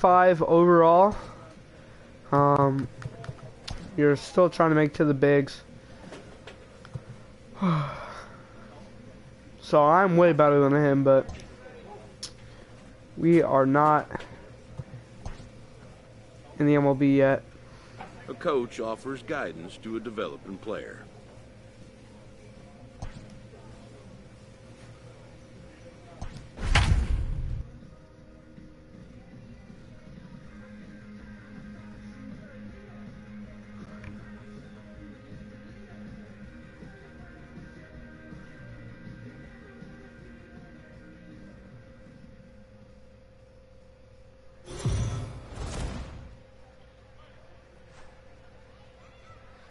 5 overall. You're still trying to make to the bigs. So I'm way better than him, but we are not in the MLB yet. A coach offers guidance to a developing player.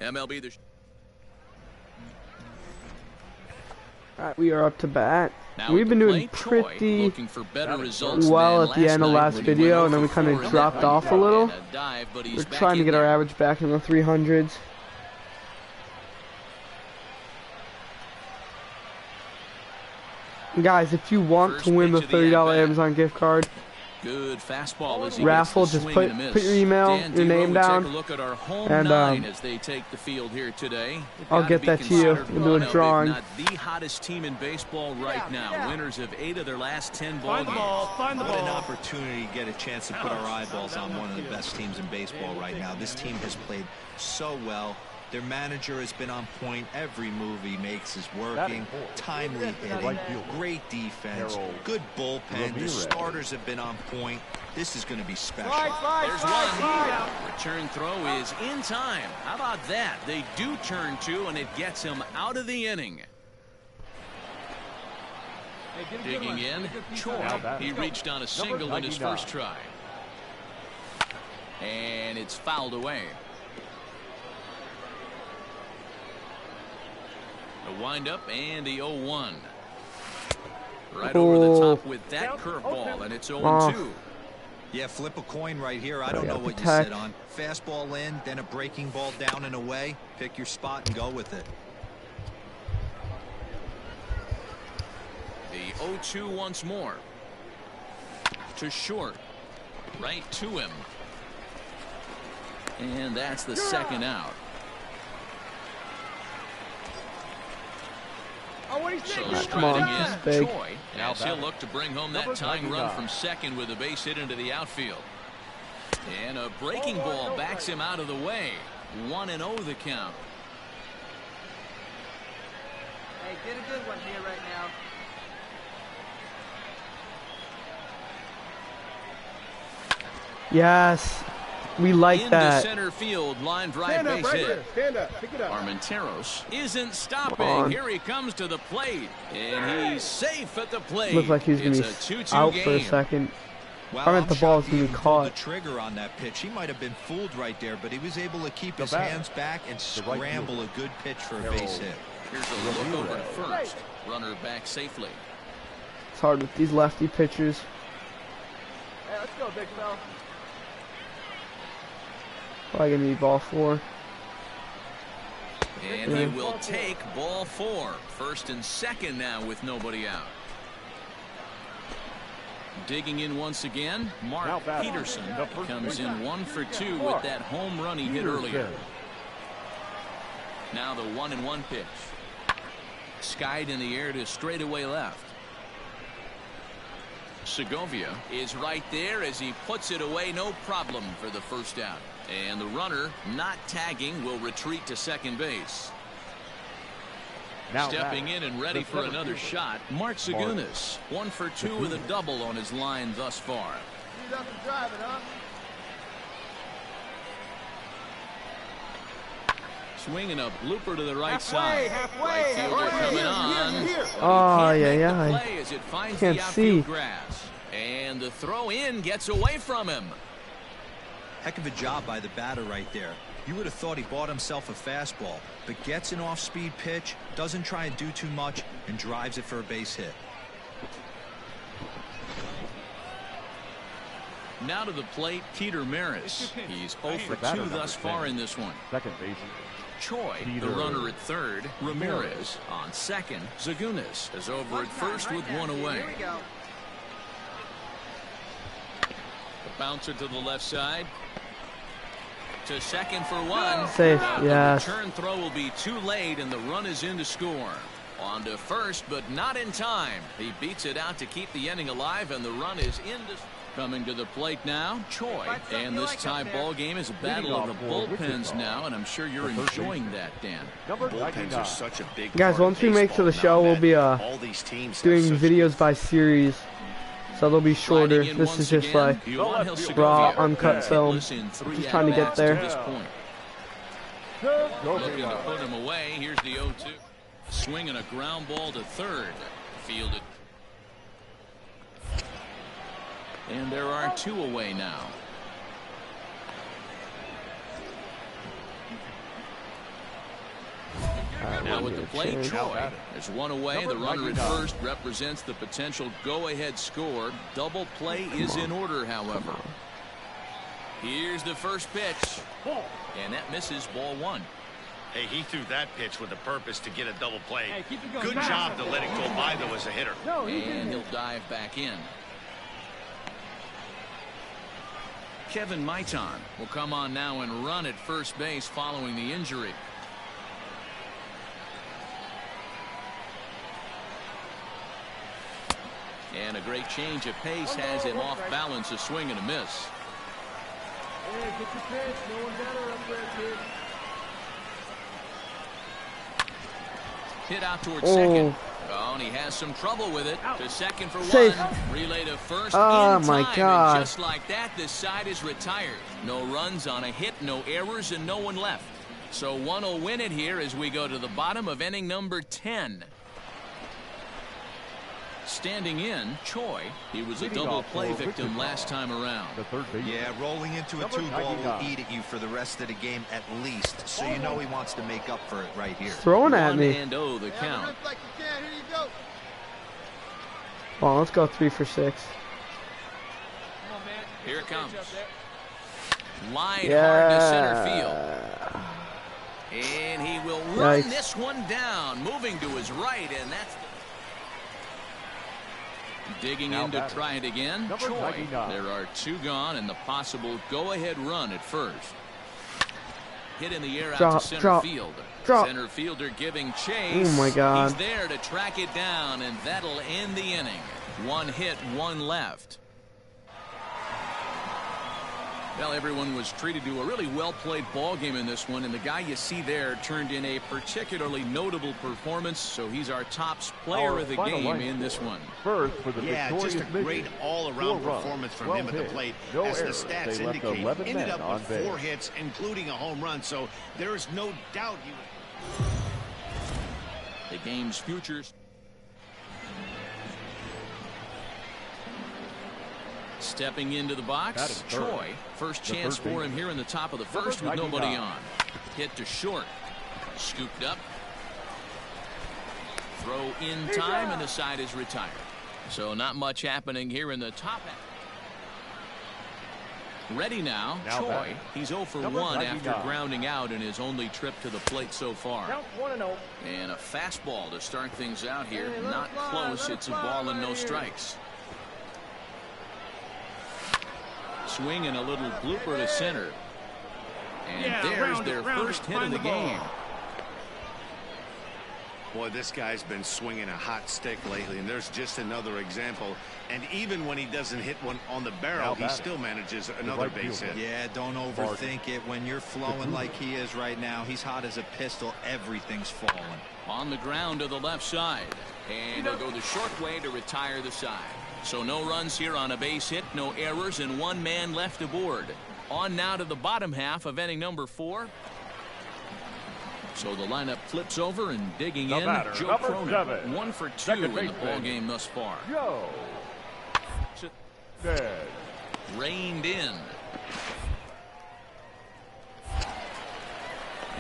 MLB. Alright, we are up to bat. Now We've been doing Choi, pretty results well than at the end of last night when he video, went and then we 0 kind for of 4 dropped on off a that little. and a dive, but he's We're back trying to in get our there. average back in the 300s. Guys, if you want First to win the pitch of the $30 at-bat. Amazon gift card, Good fastball as he raffle, gets the just swing and a put miss. your email, Dan your Dero name will down, take a look at our home and, 9 as they take the field here today. I'll Gotta get be that to you. considered We'll do a one of, if drawing. not the hottest team in baseball right now. Winners of 8 of their last 10 ball games. What an opportunity to get a chance to put our eyeballs on one of the best teams in baseball right now. This team has played so well. Their manager has been on point. Every move he makes is working. Timely hitting, great defense, good bullpen. The starters have been on point. This is going to be special. There's one. Return throw is in time. How about that? They do turn 2, and it gets him out of the inning. Digging in, Choi. He reached on a single in his first try. And it's fouled away. A windup and the 0-1. Right over the top with that curveball, and it's 0-2. Yeah, flip a coin right here. I don't know what you sit on. Fastball in, then a breaking ball down and away. Pick your spot and go with it. The 0-2 once more. To short. Right to him. And that's the second out. So striding in, Choi, as he'll look to bring home that tying run from second with a base hit into the outfield. And a breaking ball backs him out of the way. 1-0 the count. Hey, get a good one here right now. Yes, we like that. Into center field, line drive base hit. Stand up, pick it up. Armenteros isn't stopping. Here he comes to the plate, and he's safe at the plate. Looked like he was going to be out for a second. Well, I meant the ball was going to be the caught. trigger on that pitch. He might have been fooled right there, but he was able to keep his hands back and scramble a good pitch for a base hit. Here's a look over to first. Runner back safely. It's hard with these lefty pitchers. Hey, let's go, big fella. Probably going to be ball 4. And he will take ball 4. First and second now with nobody out. Digging in once again, Mark Peterson comes in 1 for 2 with that home run he hit earlier. Now the 1-1 pitch. Skied in the air to straightaway left. Segovia is right there as he puts it away, no problem for the first out. And the runner, not tagging, will retreat to second base. Stepping in and ready for another shot, Mark Zagunis. 1 for 2 with a double on his line thus far. He's up and driving, huh? Swinging a blooper to the right side. Right fielder coming on. Oh, yeah. As it finds Can't the outfield see. grass. And the throw in gets away from him. Heck of a job by the batter right there. You would have thought he bought himself a fastball, but gets an off-speed pitch, doesn't try and do too much, and drives it for a base hit. Now to the plate, Peter Maris. He's 0 for 2 thus far in this one. Second base. Choi, the runner at third. Ramirez on second. Zagunis is over at first with 1 away. Here we go. Bouncer to the left side. To second for one. Safe, yes. The return throw will be too late, and the run is in to score. On to first, but not in time. He beats it out to keep the inning alive, and the run is in to... Coming to the plate now, Choi. And this tie ball game is a battle of the bullpens now, and I'm sure you're enjoying that, Dan. Bullpens are such a big Guys, part once of we make to the baseball show, now we'll be all these teams doing have such videos by series, so they'll be shorter. This is just like raw, uncut film. Just trying to get there. Looking to put him away. Here's the 0-2. Swinging a ground ball to third. Fielded. And there are 2 away now. Now with the plate, Choi. There's 1 away. The runner at first represents the potential go-ahead score. Double play is in order, however. Here's the first pitch. And that misses, ball 1. Hey, he threw that pitch with a purpose to get a double play. Good job to let it go by, though, as a hitter. And he'll dive back in. Kevin Maitan will come on now and run at first base following the injury. And a great change of pace has him off balance, a swing and a miss. Hey, get your pitch. No one better up there, kid. Hit out towards second. Oh, and he has some trouble with it. To second for Safe. 1. Relay to first. Oh, in time. my God. And just like that, this side is retired. No runs on a hit, no errors, and no one left. So one will win it here as we go to the bottom of inning number 10. Standing in, Choi. He was a double play victim last time around. Yeah, rolling into a 2-ball will eat at you for the rest of the game at least. So you know he wants to make up for it right here. Throwing at me. 1-0 the count. Like you can. Here you go. Come on, let's go 3 for 6. Come on, man. Here it comes. Up there. Line hard to center field. And he will run Yikes. this one down, moving to his right, and that's digging in to try it again. Choi. There are 2 gone, and the possible go-ahead run at first. Hit in the air out to center field. Center fielder giving chase. Oh my God. He's there to track it down, and that'll end the inning. 1 hit, 1 left. Well, everyone was treated to a really well-played ball game in this one, and the guy you see there turned in a particularly notable performance, so he's our top player of the game in this one. First for the Just a great all-around performance from him at the plate. As the stats indicate, ended up with 4 hits, including a home run, so there is no doubt he was... The game's futures. Stepping into the box, Choi. First chance for him here in the top of the first with nobody on. Hit to short. Scooped up. Throw in time, and the side is retired. So not much happening here in the top half. Ready now, Choi. He's 0 for 1 after grounding out in his only trip to the plate so far. And a fastball to start things out here. Not close. It's a ball and no strikes. Swing and a little blooper to center. And there's their first hit of the game. Boy, this guy's been swinging a hot stick lately, and there's just another example. And even when he doesn't hit one on the barrel, he still manages another base hit. Yeah, don't overthink it. When you're flowing like he is right now, he's hot as a pistol. Everything's falling. On the ground to the left side. And he'll go the short way to retire the side. So no runs here on a base hit, no errors, and 1 man left aboard. On now to the bottom half of inning number 4. So the lineup flips over, and digging in, Joe Cronin. 1 for 2 in the ball game thus far. Reined in.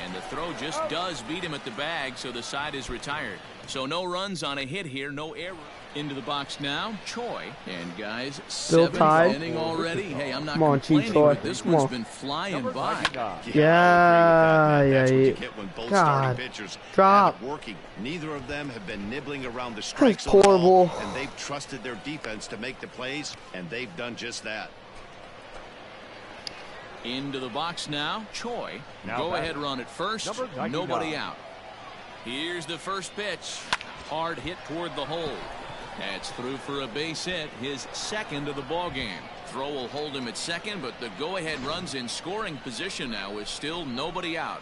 And the throw just does beat him at the bag, so the side is retired. So no runs on a hit here, no error. Into the box now, Choi. And guys, Still 7th tied. inning already. Hey, I'm not Come on, complaining, JICHOI. but this Come one's on. been flying by. Yeah. That's what you get when both starting pitchers Drop. have it working. Neither of them have been nibbling around the strike That's zone at all, horrible. and they've trusted their defense to make the plays, and they've done just that. Into the box now. Choi. Go-ahead run at first. Nobody out. Here's the first pitch. Hard hit toward the hole. That's through for a base hit, his second of the ball game. Throw will hold him at second, but the go-ahead run's in scoring position now with still nobody out.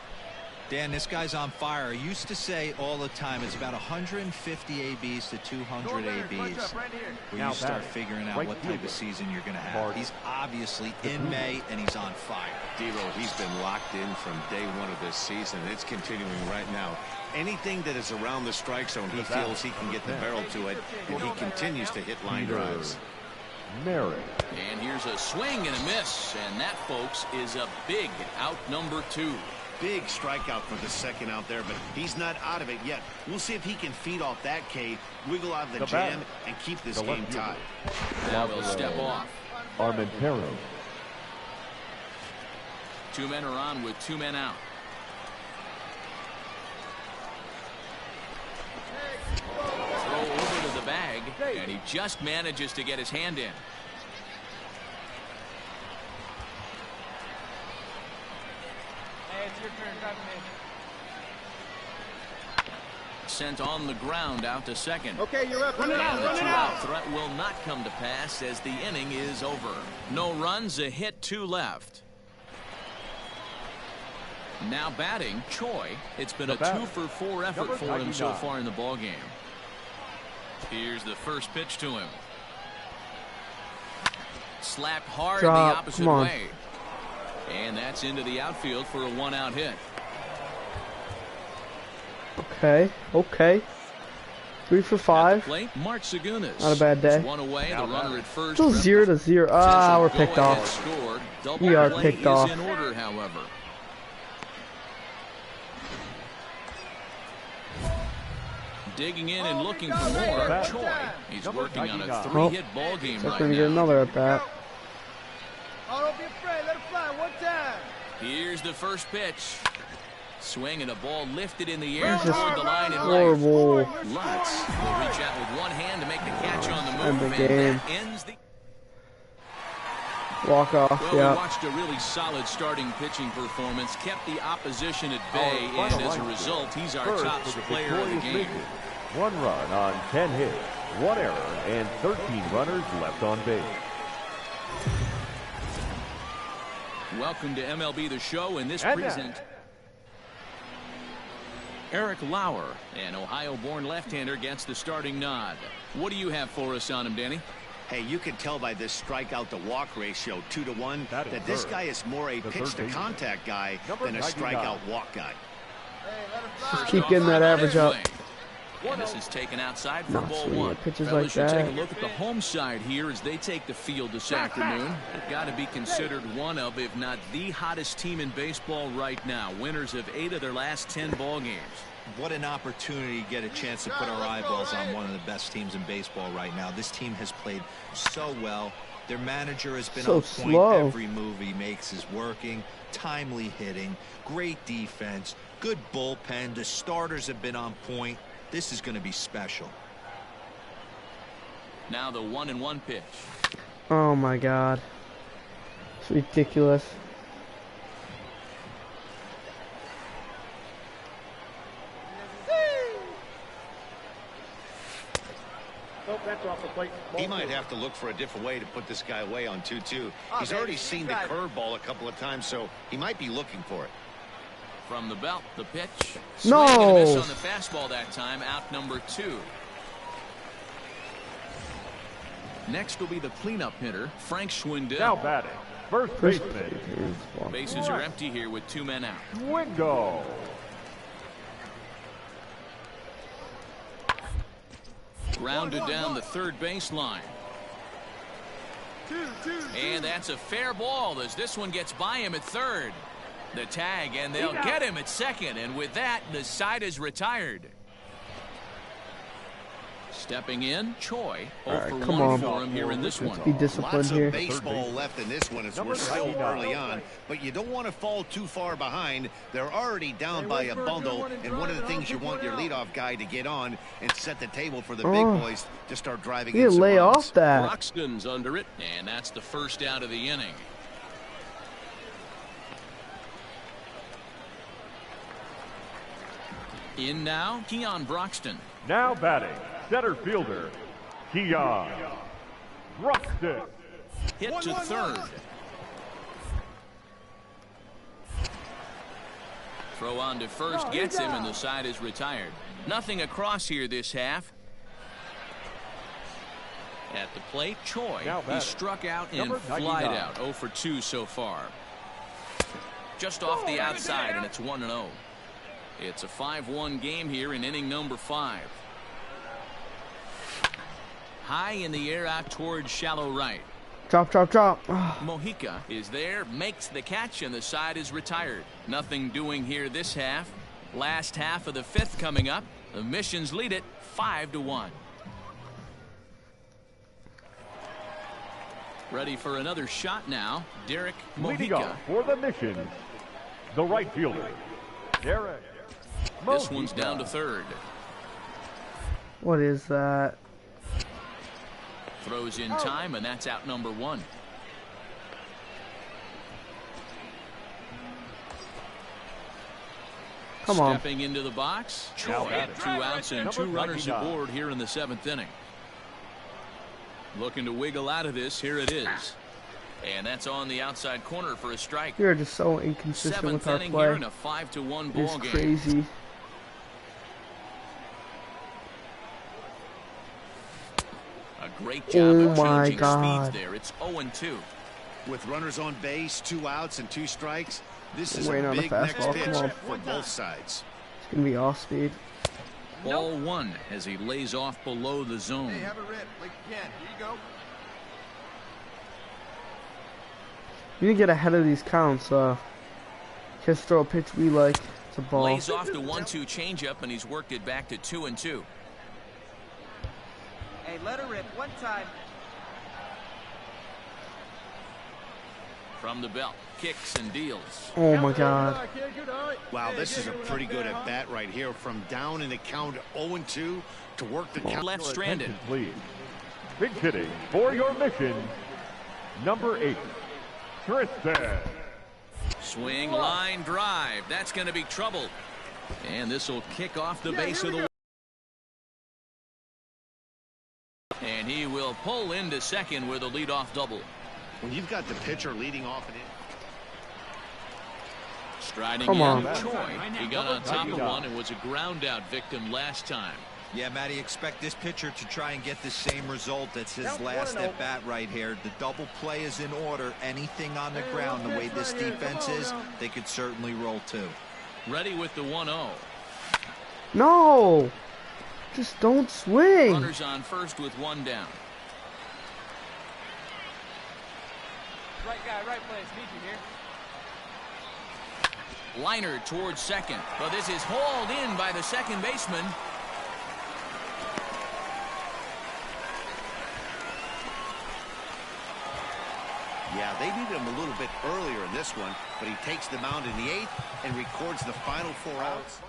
Dan, this guy's on fire. I used to say all the time it's about 150 ABs to 200 ABs where you start figuring out what type of season you're going to have. He's obviously in May, and he's on fire. D-Row, he's been locked in from day one of this season. It's continuing right now. Anything that is around the strike zone, he feels he can get the barrel to it, and he continues to hit line drives. And here's a swing and a miss, and that, folks, is a big out number 2. Big strikeout for the second out there, but he's not out of it yet. We'll see if he can feed off that K, wiggle out of the jam, and keep this game tied. Now they'll step off. Armentero. 2 men are on with 2 men out. Throw over to the bag, and he just manages to get his hand in. Sent on the ground out to second. Okay, you're up. Run it out. And the 2-out threat will not come to pass as the inning is over. No runs, a hit, 2 left. Now batting, Choi. It's been a 2-for-4 effort for him so far in the ballgame. Here's the first pitch to him. Slapped hard the opposite way. And that's into the outfield for a 1-out hit. Okay. 3 for 5. Mark Segunas. Not a bad day. One away, the runner at first. Still 0-0. Ah, we're picked off. We are picked off. In order, however. Digging in and looking for more. Choi. He's working on a 3-hit ball game right now. Going to get another at bat. Oh, don't be afraid. Let it fly. One time. Here's the first pitch. Swing and a ball lifted in the air toward the line and horrible. right. Lutz will reach out with one hand to make the catch on the move. And the game. That ends the walk off. We watched a really solid starting pitching performance, kept the opposition at bay, and as a result, he's our top player of the game. 1 run on 10 hits, 1 error, and 13 runners left on base. Welcome to MLB The Show, and this present Eric Lauer, an Ohio-born left-hander, gets the starting nod. What do you have for us on him, Danny? Hey, you can tell by this strikeout-to-walk ratio, 2-to-1, that this guy is more a pitch-to-contact guy than a strikeout-walk guy. Just keep getting that average up. And this is taken outside for ball 1. Pitches Well, like should that. take a look at the home side here as they take the field this afternoon. They've got to be considered one of, if not the hottest team in baseball right now. Winners of 8 of their last 10 ball games. What an opportunity to get a chance to put our eyeballs on one of the best teams in baseball right now. This team has played so well. Their manager has been on point. Slow. Every move he makes is working. Timely hitting, great defense, good bullpen. The starters have been on point. This is going to be special. Now the 1-1 pitch. Oh my God. It's ridiculous. He might have to look for a different way to put this guy away on 2-2. He's already seen the curveball a couple of times, so he might be looking for it. From the belt, the pitch. No. Swing and a miss on the fastball that time, out number 2. Next will be the cleanup hitter, Frank Schwindel. Now batting, first baseman. Bases are empty here with 2 men out. Wingo. Grounded down the third baseline. And that's a fair ball as this one gets by him at third. The tag, and they'll get him at second, and with that, the side is retired. Stepping in, Choi. 0 for 1 for him here in this one. Be disciplined here. Lots of baseball left in this one as we're still early on, but you don't want to fall too far behind. They're already down by a bundle, and one of the things you want your leadoff guy to get on and set the table for the big boys to start driving in some lay runs. off that. Roxton's under it, and that's the first out of the inning. In now, Keon Broxton. Now batting, center fielder, Keon Broxton. Hit to third. Throw on to first gets him, and the side is retired. Nothing across here this half. At the plate, Choi. He struck out and flied out. 0 for 2 so far. Just off the outside, and it's 1-0. It's a 5-1 game here in inning number 5. High in the air out towards shallow right. Drop, drop, drop. Mojica is there, makes the catch, and the side is retired. Nothing doing here this half. Last half of the 5th coming up. The Missions lead it 5-1. Ready for another shot now, Derek Leading Mojica. off for the Missions, the right fielder, Derek Mojica. This one's down to third. What is that? Throws in time, and that's out number 1. Come on. Stepping into the box, Choi. 2 outs and 2 runners aboard here in the 7th inning. Looking to wiggle out of this. Here it is. And that's on the outside corner for a strike. We are just so inconsistent with our inning play. here in a 5-1 ball It's game. crazy. A great job of my changing God. speeds there. It's 0-2. With runners on base, 2 outs and 2 strikes, this is Waiting a on the big next fastball. pitch Come on. for both sides. It's gonna be off speed. Ball 1 as he lays off below the zone. Hey, have a rip like you can. Here you go. You need to get ahead of these counts. Just throw a pitch we like. It's a ball. Lays off the 1-2 changeup, and he's worked it back to 2-2. Hey, let her rip one time. From the belt, kicks and deals. Oh my God. Wow, this is a pretty good at bat right here. From down in the count 0-2 to work the count. Left stranded. Attention, please. Big hitting for your Mission, number 8, Tristan. Swing, line, drive. That's going to be trouble. And this will kick off the base of the. And he will pull into second with a leadoff double. When you've got the pitcher leading off and in. Striding Come on. in, Choi. He got on top of one and was a ground out victim last time. Yeah, Matty, expect this pitcher to try and get the same result. That's his last at bat right here. The double play is in order. Anything on the ground, the way this defense is, they could certainly roll too. Ready with the 1-0. No! Just don't swing. Runners on first with 1 down. Right guy, right place. Need you here. Liner towards second. But this is hauled in by the second baseman. Yeah, they needed him a little bit earlier in this one, but he takes the mound in the 8th and records the final 4 outs.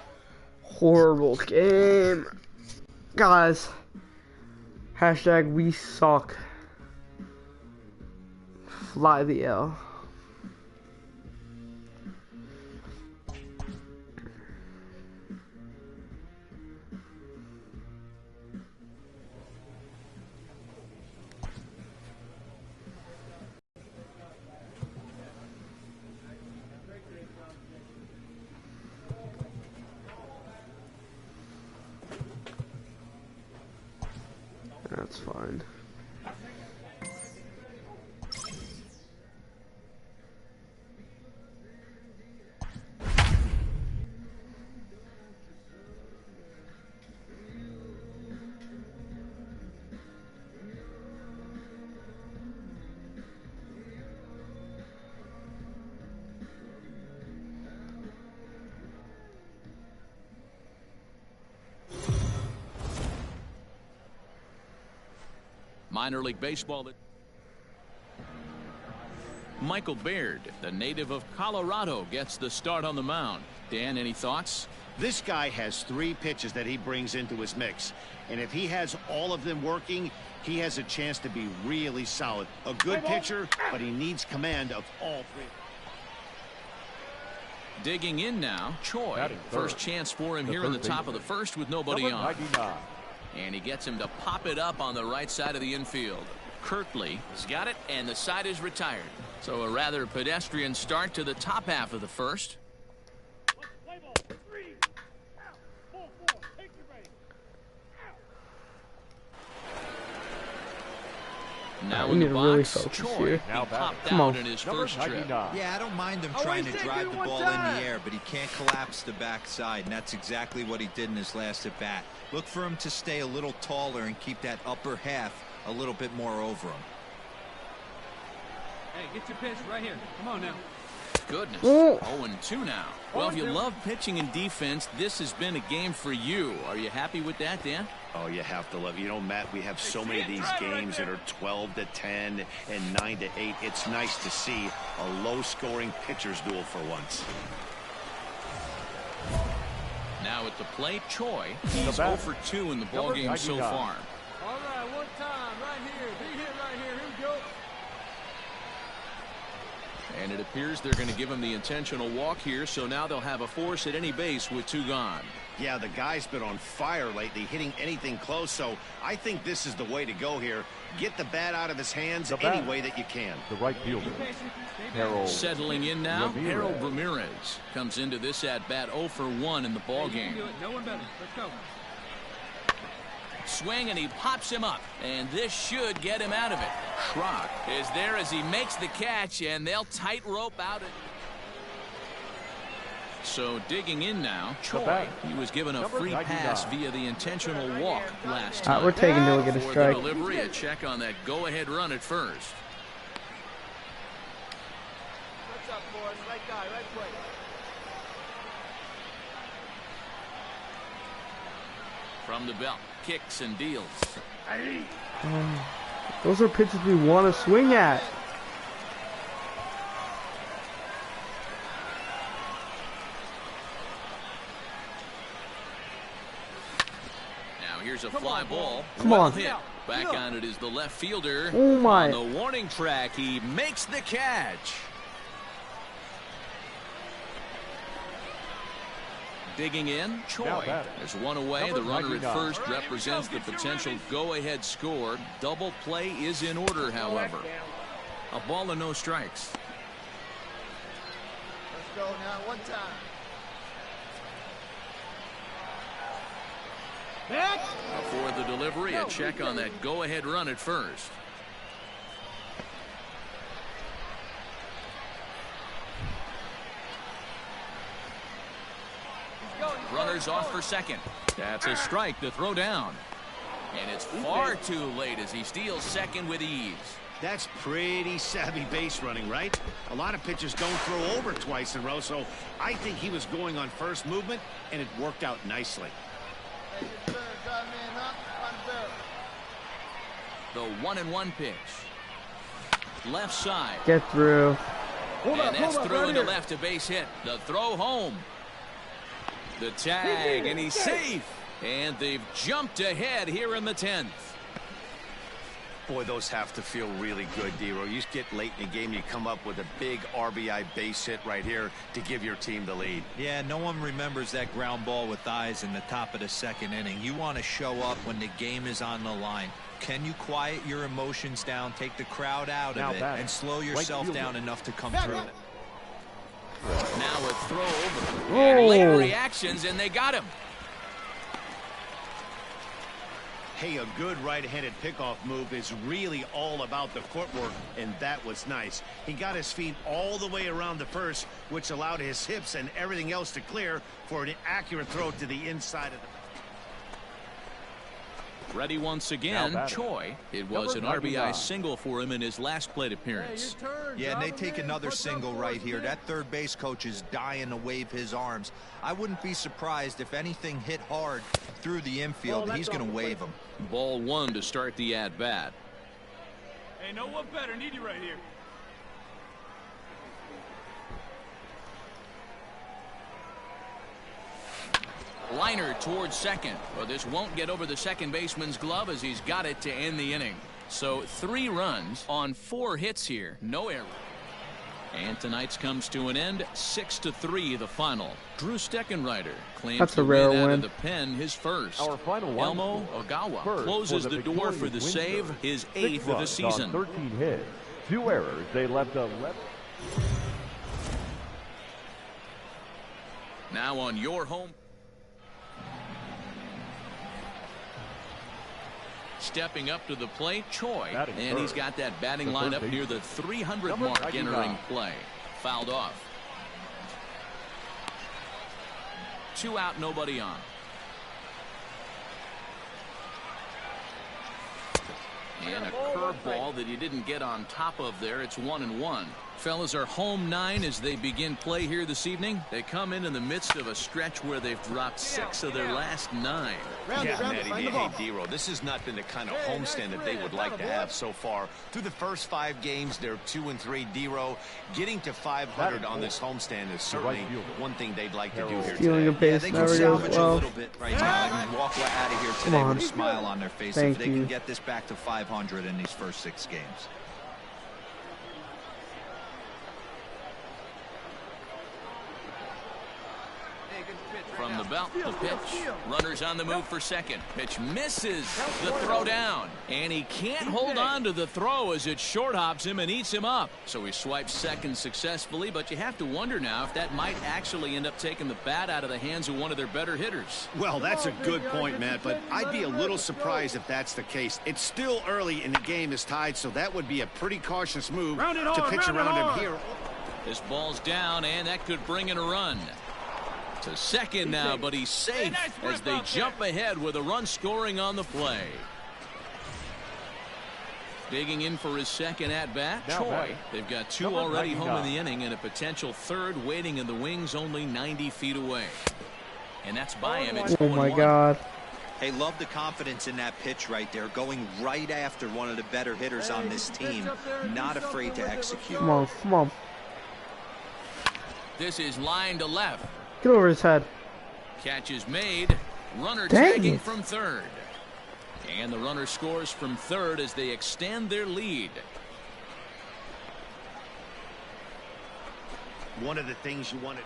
Horrible game. Guys. Hashtag we suck. Fly the L. That's fine. Minor League Baseball. Michael Baird, the native of Colorado, gets the start on the mound. Dan, any thoughts? This guy has 3 pitches that he brings into his mix, and if he has all of them working, he has a chance to be really solid. A good pitcher, but he needs command of all 3. Digging in now, Choi. First chance for him here in the top of the first with nobody on. 99. And he gets him to pop it up on the right side of the infield. Kirtley has got it, and the side is retired. So a rather pedestrian start to the top half of the first. Now in the box, Choi popped out in his first trip. Yeah, I don't mind him trying to drive the ball in the air, but he can't collapse the backside, and that's exactly what he did in his last at bat. Look for him to stay a little taller and keep that upper half a little bit more over him. Hey, get your pitch right here. Come on now. Goodness. 0-2 now. Well, if you love pitching and defense, this has been a game for you. Are you happy with that, Dan? Oh, you have to love it. You know, Matt, we have so many of these games that are 12-10 and 9-8. It's nice to see a low-scoring pitcher's duel for once. Now at the plate, Choi. He's 0 for 2 in the ballgame so far. All right, one time, right here. Big hit right here. Here we go. And it appears they're going to give him the intentional walk here, so now they'll have a force at any base with 2 gone. Yeah, the guy's been on fire lately, hitting anything close, so I think this is the way to go here. Get the bat out of his hands any way that you can. The right fielder, Harold. Settling in now, Harold Ramirez comes into this at-bat 0 for 1 in the ballgame. No one better. Let's go. Swing, and he pops him up, and this should get him out of it. Schrock is there as he makes the catch, and they'll tightrope out it. So digging in now, Choi. He was given a free pass via the intentional walk last time. We're taking to get a strike. Delivery, a check on that go-ahead run at first. What's up, boys? Right guy, right place. From the belt, kicks and deals. Those are pitches we want to swing at. Now here's a fly ball. Come on. Hit. Back on it is the left fielder. Oh my. On the warning track, he makes the catch. Digging in, Choi. There's one away. The runner at first represents the potential go-ahead score. Double play is in order, however. A ball and no strikes. Let's go now, one time. Before the delivery, a check on that go-ahead run at first. Runners off for second. That's a strike to throw down. And it's far too late as he steals second with ease. That's pretty savvy base running, right? A lot of pitchers don't throw over twice in a row, so I think he was going on first movement, and it worked out nicely. The 1-1 pitch. Left side. Get through. And that's through into left, a base hit. The throw home. The tag, and he's safe. And they've jumped ahead here in the 10th. Boy, those have to feel really good, Dero. You get late in the game, you come up with a big RBI base hit right here to give your team the lead. Yeah, no one remembers that ground ball with eyes in the top of the second inning. You want to show up when the game is on the line. Can you quiet your emotions down, take the crowd out of it, and slow yourself down enough to come through it? Now a throw over. And late reactions, and they got him. Hey, a good right-handed pickoff move is really all about the footwork, and that was nice. He got his feet all the way around the first, which allowed his hips and everything else to clear for an accurate throw to the inside of the... Ready once again, Choi. It was an RBI single for him in his last plate appearance. Yeah, and they take another single right here. That third base coach is dying to wave his arms. I wouldn't be surprised if anything hit hard through the infield. He's going to wave them. Ball 1 to start the at-bat. Hey, no one better. Need you right here. Liner towards second. Well, this won't get over the second baseman's glove as he's got it to end the inning. So 3 runs on 4 hits here. No error. And tonight's comes to an end, 6-3 the final. Drew Steckenrider claims That's a the rare win out win. of the pen, his first. Our final Elmo Ogawa closes the door for the save, his 8th of the season. 13 hits, 2 errors. They left 11. Now on your home. Stepping up to the plate, Choi, and he's got that batting lineup near the 300 mark entering play. Fouled off. 2 out, nobody on. And a curveball that he didn't get on top of there. It's 1-1. Fellas are home 9 as they begin play here this evening. They come in the midst of a stretch where they've dropped 6 of their last 9. Yeah, Matty, hey, D-Roll, this has not been the kind of homestand that they would like to have so far. Through the first 5 games, they're 2-3. D-Roll, getting to 500 on this homestand is certainly one thing they'd like to do here Stealing a today. base They never can goes salvage a well. little bit right now and walk out of here today on. with a smile on their face Thank if they you. can get this back to 500 in these first 6 games. From the belt, the pitch. Runners on the move for second. Pitch misses the throw down. And he can't hold on to the throw as it short hops him and eats him up. So he swipes second successfully, but you have to wonder now if that might actually end up taking the bat out of the hands of one of their better hitters. Well, that's a good point, Matt, but I'd be a little surprised if that's the case. It's still early and the game is tied, so that would be a pretty cautious move to pitch around him here. This ball's down, and that could bring in a run. To second now, but he's safe as they jump ahead with a run scoring on the play. Digging in for his second at-bat, Choi. They've got 2 already home in the inning and a potential 3rd waiting in the wings only 90 feet away. And that's by him. It's Oh my 0-1. God. Hey, love the confidence in that pitch right there, going right after one of the better hitters on this team, not afraid to execute. Come on, come on. This is line to left. Get over his head. Catch is made. Runner Dang tagging it. from third. And the runner scores from third as they extend their lead. One of the things you wanted.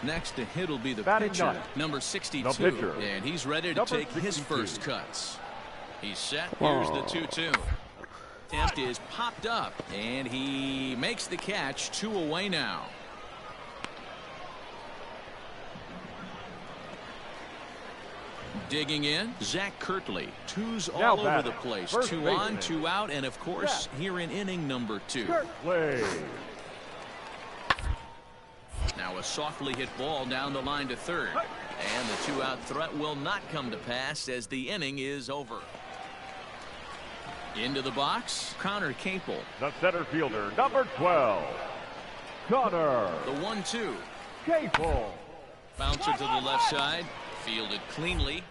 Next to hit will be the Batting pitcher, ninth. number 62. The pitcher, And he's ready to number take his 62. first cuts. He's set. Here's the 2-2. Attempt is popped up. And he makes the catch. 2 away now. Digging in, Zach Kirtley. 2's Now all over batting, the place. first 2 baseman. on, 2 out, and of course, here in inning number 2. Play. Now a softly hit ball down the line to third. And the 2-out threat will not come to pass as the inning is over. Into the box, Connor Capel. The center fielder, number 12, Connor The 1-2. Capel. Bouncer to the left side. Fielded cleanly.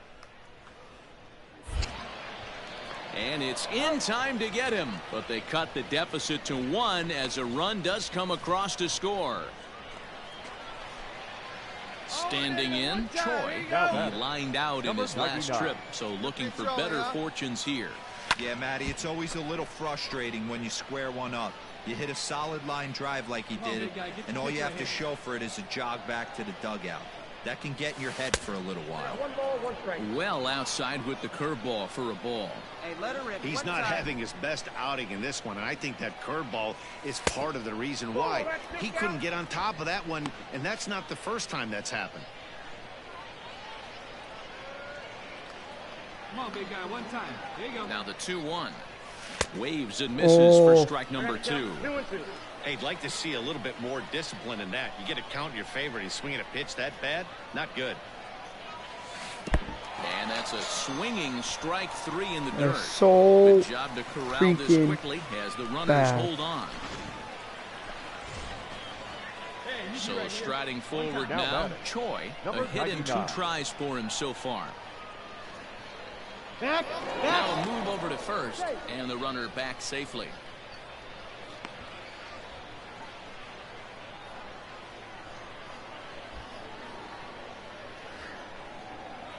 And it's in time to get him. But they cut the deficit to 1 as a run does come across to score. Standing in, Choi. He lined out in his last trip, so looking for better fortunes here. Yeah, Matty, it's always a little frustrating when you square one up. You hit a solid line drive like he did, and all you have to show for it is a jog back to the dugout. That can get in your head for a little while. 1 ball, 1 strike. Well outside with the curveball for a ball. Hey, let her rip. He's not having his best outing in this one, and I think that curveball is part of the reason why. He couldn't get on top of that one, and that's not the first time that's happened. Come on, big guy, 1 time. There you go. Now the 2-1. Waves and misses for strike number 2. Hey, I'd like to see a little bit more discipline in that. You get a count in your favor, he's swinging a pitch that bad? Not good. And that's a swinging strike 3 in the They're dirt. so Good job to corral this freaking quickly as the runners bad. hold on. So striding forward now, Choi. A hit in 2 tries for him so far. Now a move over to first, and the runner back safely.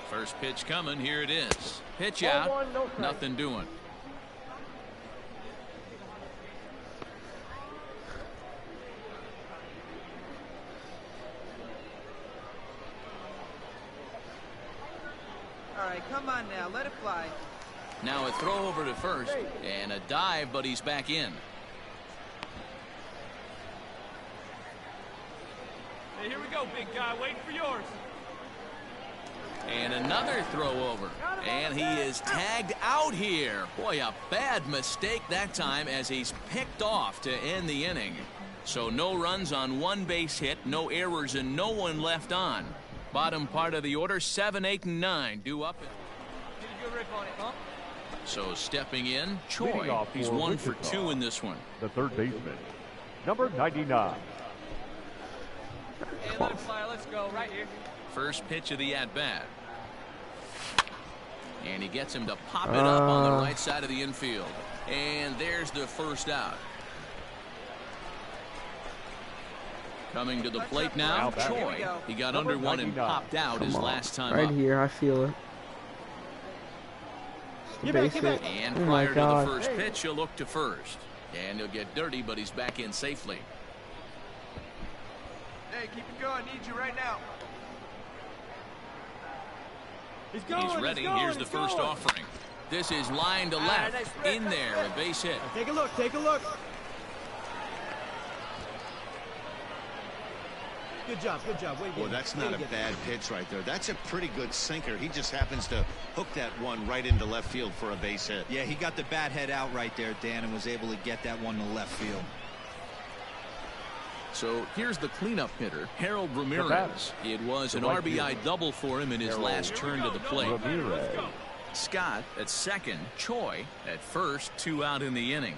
First pitch coming. Here it is. Pitch out. Nothing doing. play. Come on now, let it fly. Now a throw over to first and a dive, but he's back in. Hey, here we go, big guy. Waiting for yours. And another throw over. And he is tagged out here. Boy, a bad mistake that time as he's picked off to end the inning. So no runs on one base hit, no errors, and no one left on. Bottom part of the order, 7, 8, and 9 due up. Get a good rip on it, huh? So stepping in, Choi. He's 1 for 2 in this one. The third baseman, number 99. Hey, let it fly. Let's go. Right here. First pitch of the at-bat. And he gets him to pop it up on the right side of the infield. And there's the first out. Coming to the plate now, Choi. He got under one and popped out his last time right up. here, I feel it. Base hit. And Oh prior my to God. the first pitch, he'll look to first. And he'll get dirty, but he's back in safely. Hey, keep it going. Need you right now. He's ready. Here's the first offering. This is line to left. Nice In there, a base hit. Take a look. Take a look. Good job. Good job. Well, that's not a bad pitch right there. That's a pretty good sinker. He just happens to hook that one right into left field for a base hit. Yeah, he got the bat head out right there, Dan, and was able to get that one to left field. So here's the cleanup hitter, Harold Ramirez. It was an RBI double for him in his last turn to the plate. Scott at second, Choi at first, 2 out in the inning.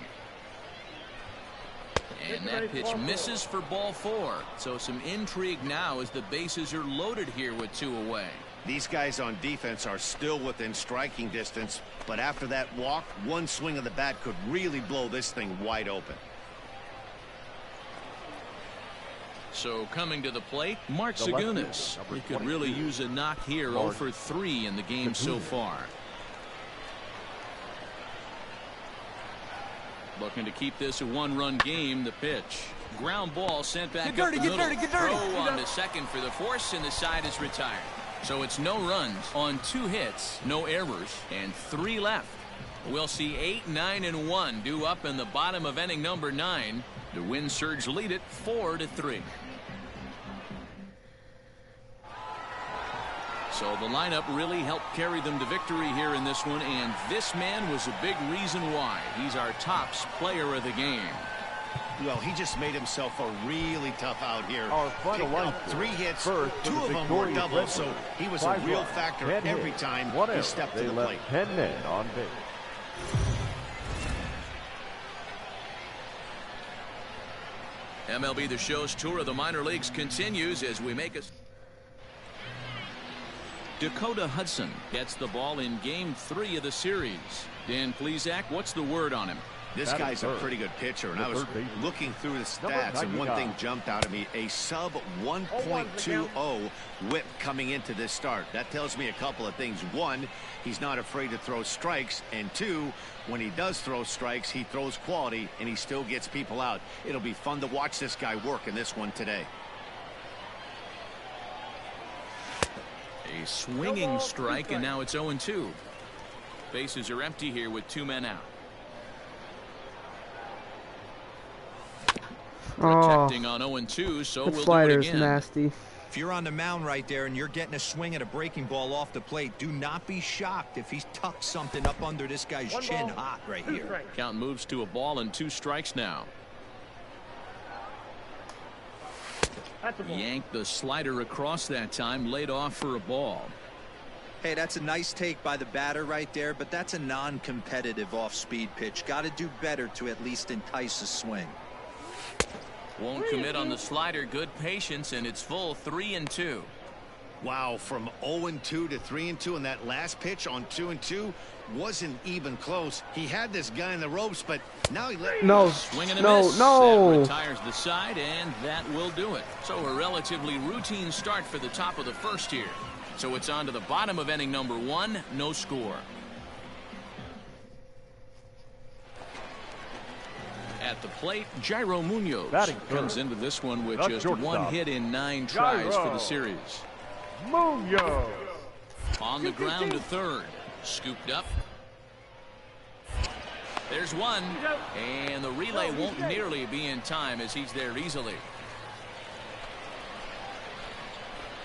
And that pitch misses for ball 4. So some intrigue now as the bases are loaded here with 2 away. These guys on defense are still within striking distance, but after that walk, one swing of the bat could really blow this thing wide open. So coming to the plate, Mark Segunas. He could really use a knock here. 0 for 3 in the game so far. Looking to keep this a 1-run game. The pitch. Ground ball sent back up the middle. Throw on to second for the force, and the side is retired. So it's no runs on 2 hits, no errors, and 3 left. We'll see 8, 9, and 1 due up in the bottom of inning number 9. The Wind Surge lead it 4-3. So the lineup really helped carry them to victory here in this one, and this man was a big reason why. He's our tops player of the game. Well, he just made himself a really tough out here. Our final line. 3 hits, First, 2 of them were doubles, so he was a real factor every time he stepped to the plate. 10 men on base. MLB The Show's tour of the minor leagues continues as we make a... Dakota Hudson gets the ball in game 3 of the series. Dan Plesac, what's the word on him? This guy's a pretty good pitcher, and I was looking through the stats, and one thing jumped out at me, a sub 1.20 whip coming into this start. That tells me a couple of things. 1, he's not afraid to throw strikes, and 2, when he does throw strikes, he throws quality, and he still gets people out. It'll be fun to watch this guy work in this one today. A swinging strike, and now it's 0-2. Bases are empty here with 2 men out. Protecting on 0-2, so we'll do it again. Nasty. If you're on the mound right there and you're getting a swing at a breaking ball off the plate, do not be shocked if he's tucked something up under this guy's chin hot right here. Count moves to a ball and 2 strikes now. Yanked the slider across that time, laid off for a ball. Hey, that's a nice take by the batter right there, but that's a non-competitive off-speed pitch. Got to do better to at least entice a swing. Won't commit on the slider. Good patience, and it's full 3-2. Wow, from 0-2 to 3-2, and that last pitch on 2-2 wasn't even close. He had this guy in the ropes, but now he let swing and a miss. That retires the side, and that will do it. So a relatively routine start for the top of the first here. So it's on to the bottom of inning number 1, no score. At the plate, Jairo Munoz comes into this one with just 1 hit in 9 tries for the series. Munoz. On the ground to third. Scooped up. There's one. And the relay won't nearly be in time as he's there easily.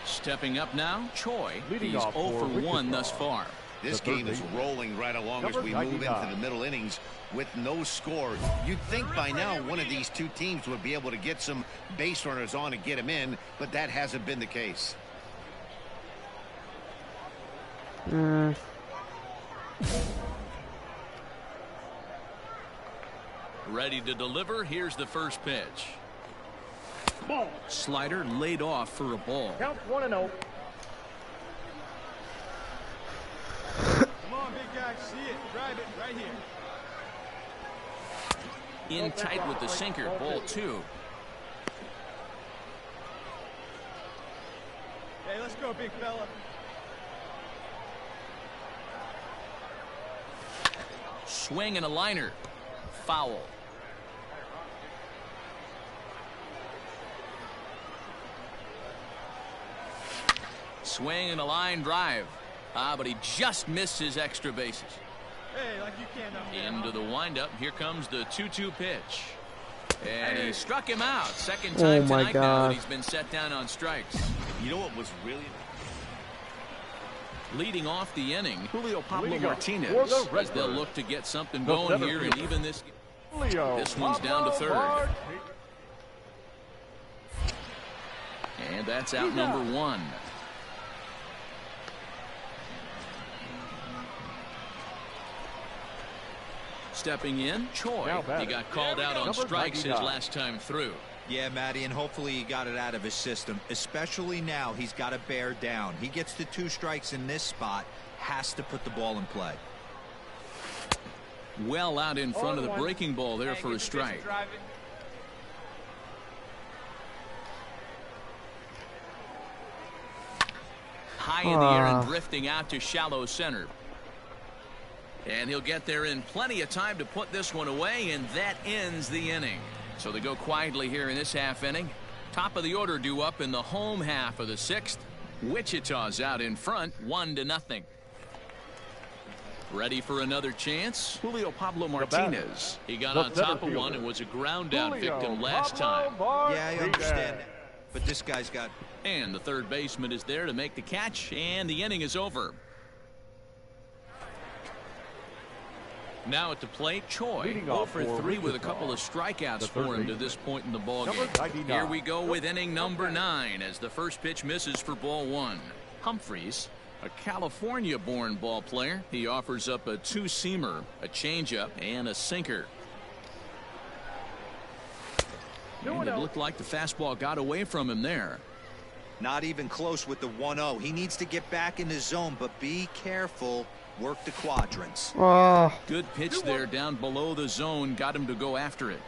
Stepping up now, Choi. He's 0 for 1 thus far. This game is rolling right along as we move into the middle innings with no score. You'd think by now one of these two teams would be able to get some base runners on and get them in, but that hasn't been the case. Ready to deliver. Here's the first pitch. Ball. Slider laid off for a ball. Count 1-0. Come on, big guy. See it. Drive it right here. In tight with the sinker. Ball 2. Hey, let's go, big fella. Swing and a liner. Foul. Swing and a line drive. But he just missed his extra bases. Hey, like you can't. Into the windup. Here comes the 2-2 pitch. And he struck him out. Second time tonight now that he's been set down on strikes. You know what was really... Leading off the inning, Julio Pablo Martinez, as they'll look to get something going here and even this. This one's down to third. And that's out number 1. Stepping in, Choi. He got called out on strikes his last time through. Yeah, Matty, and hopefully he got it out of his system. Especially now, he's got to bear down. He gets the 2 strikes in this spot, has to put the ball in play. Well out in front of the breaking ball there for a strike. High in the air and drifting out to shallow center. And he'll get there in plenty of time to put this one away, and that ends the inning. So they go quietly here in this half inning. Top of the order due up in the home half of the 6th. Wichita's out in front, 1-0. Ready for another chance? Julio Pablo Martinez. He got on top of one and was a ground down victim last time. Yeah, I understand that. But this guy's got... And the third baseman is there to make the catch, and the inning is over. Now at the plate, Choi, 0 for 3 with a couple of strikeouts for him to this point in the ballgame. Here we go with inning number 9 as the first pitch misses for ball 1. Humphreys, a California-born ball player. He offers up a 2-seamer, a changeup, and a sinker. And it looked like the fastball got away from him there. Not even close with the 1-0. He needs to get back in the zone, but be careful. Work the quadrants. Good pitch there down below the zone. Got him to go after it.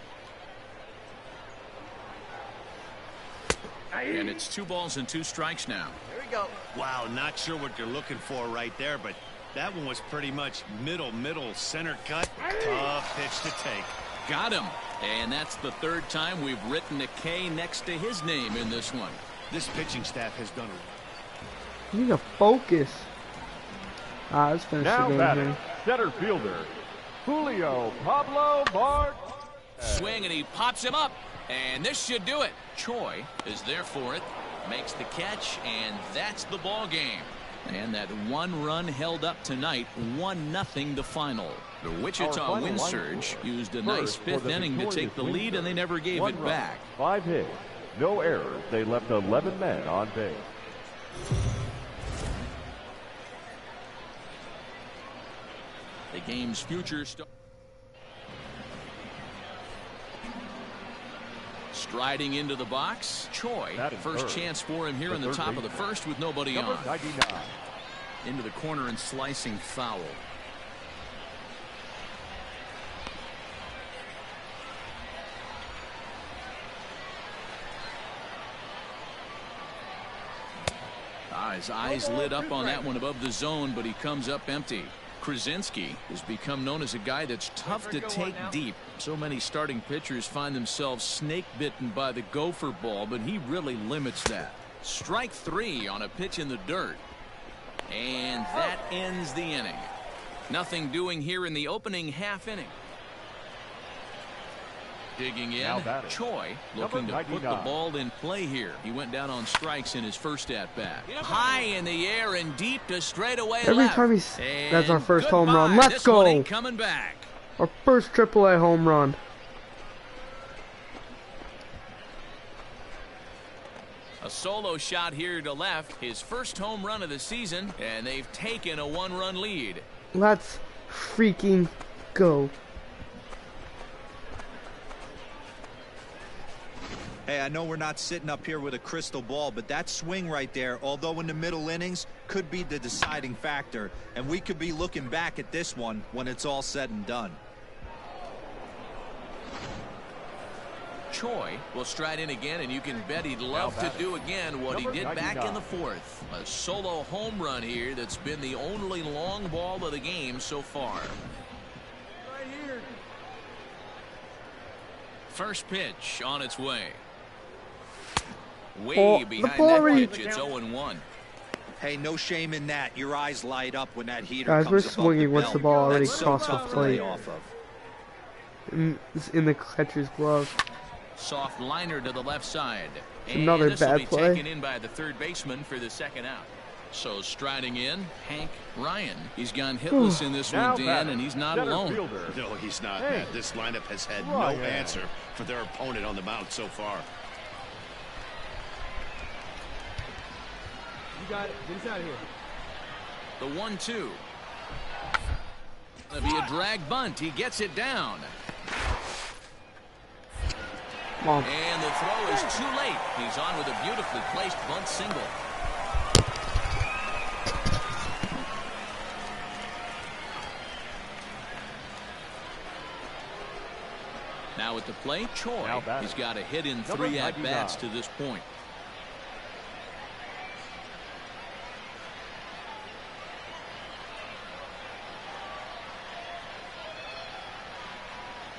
And it's 2 balls and 2 strikes now. Here we go. Wow, not sure what you're looking for right there, but that one was pretty much middle center cut. Tough pitch to take. Got him. And that's the 3rd time we've written a K next to his name in this one. This pitching staff has done it. You need to focus. Let's finish the game here. Center fielder, Julio Pablo Martinez. Swing, and he pops him up. And this should do it. Choi is there for it. Makes the catch, and that's the ball game. And that 1 run held up tonight, 1-0 the final. The Wichita Wind Surge used a nice 5th inning to take the lead, and they never gave it back. 5 hits, no errors. They left 11 men on base. The game's future striding into the box. Choi, first chance for him here in the top of the 1st with nobody on. 99. Into the corner and slicing foul. His eyes lit up on that one above the zone, but he comes up empty. Krasinski has become known as a guy that's tough to take deep. So many starting pitchers find themselves snake bitten by the gopher ball, but he really limits that. Strike 3 on a pitch in the dirt. And that ends the inning. Nothing doing here in the opening half inning. Digging in, Choi looking to put the ball in play here. He went down on strikes in his first at-bat. High in the air and deep to straightaway left. Every time that's our first home run. Let's go. Coming back. Our first AAA home run. A solo shot here to left. His first home run of the season, and they've taken a 1-run lead. Let's freaking go. Hey, I know we're not sitting up here with a crystal ball, but that swing right there, although in the middle innings, could be the deciding factor. And we could be looking back at this one when it's all said and done. Choi will stride in again, and you can bet he'd love to do again what he did back in the fourth. A solo home run here that's been the only long ball of the game so far. Right here. First pitch on its way. Way behind that pitch, it's 0-1. Hey, no shame in that. Your eyes light up when that heater Guys, comes we're above swinging once the ball already crossed the plate. It's in the catcher's glove. Soft liner to the left side. And another bad play. Taken in by the third baseman for the second out. So striding in, Hank Ryan. He's gone hitless in this one, Dan, and he's not alone. No, he's not, man. This lineup has had no answer for their opponent on the mound so far. You got it. Get us out of here. The 1-2. Gonna be a drag bunt. He gets it down. And the throw is too late. He's on with a beautifully placed bunt single. Now at the plate, Choi. He's got a hit in 3 at-bats to this point.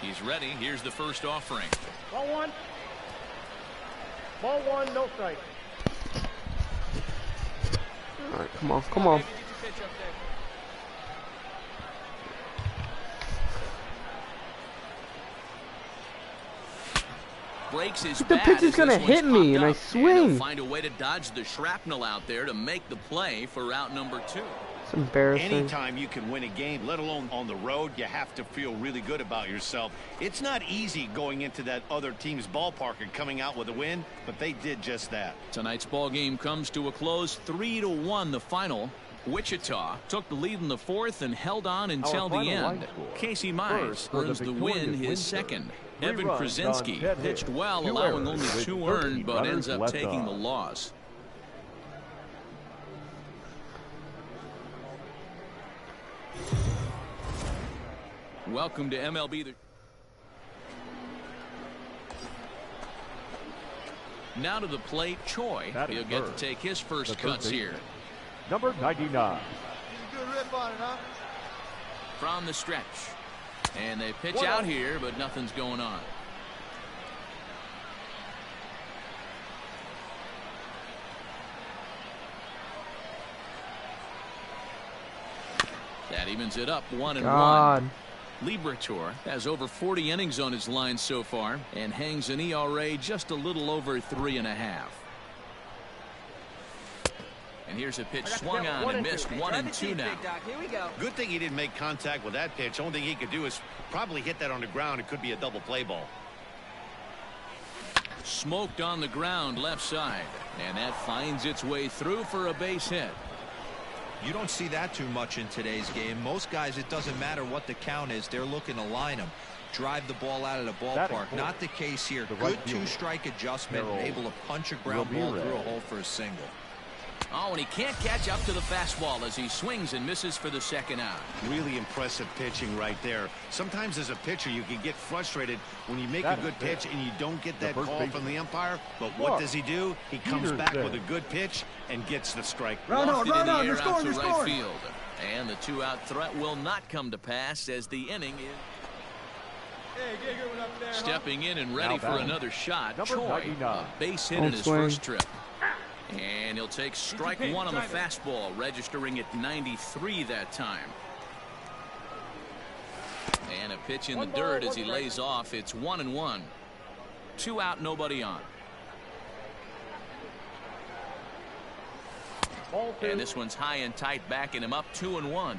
He's ready. Here's the first offering. Ball one. Ball one, no strike. All right, come on, come on. Breaks his The pitch is gonna hit me, and I swing. And find a way to dodge the shrapnel out there to make the play for route number 2. It's embarrassing. Anytime you can win a game, let alone on the road, you have to feel really good about yourself. It's not easy going into that other team's ballpark and coming out with a win, but they did just that. Tonight's ball game comes to a close, 3-1 the final. Wichita took the lead in the fourth and held on until the end. Casey Mize earns the win, his second. Evan Krasinski pitched well, allowing only 2 earned, but ends up taking the loss. Welcome to MLB. Now to the plate, Choi. He'll get to take his first cuts here. Number 99. Good rip on it, huh? From the stretch. And they pitch out here, but nothing's going on. That evens it up 1-1. Liberator has over 40 innings on his line so far and hangs an ERA just a little over 3.5. And here's a pitch swung on and missed. 1-2 now. Here we go. Good thing he didn't make contact with that pitch. Only thing he could do is probably hit that on the ground. It could be a double play ball. Smoked on the ground left side, and that finds its way through for a base hit. You don't see that too much in today's game. Most guys, it doesn't matter what the count is. They're looking to line them, drive the ball out of the ballpark. Not the case here. Good 2-strike adjustment, able to punch a ground ball through a hole for a single. Oh, and he can't catch up to the fastball as he swings and misses for the second out. Really impressive pitching right there. Sometimes as a pitcher you can get frustrated when you make a good pitch and you don't get that call from the umpire. But what does he do? He comes back with a good pitch and gets the strike. Lofted in the air out to right field. And the 2-out threat will not come to pass as the inning is stepping in and ready for another shot. Choi, a base hit in his first trip. And he'll take strike one on the fastball, registering at 93 that time. And a pitch in the dirt as he lays off. It's 1-1. 2 out, nobody on. And this one's high and tight, backing him up 2-1.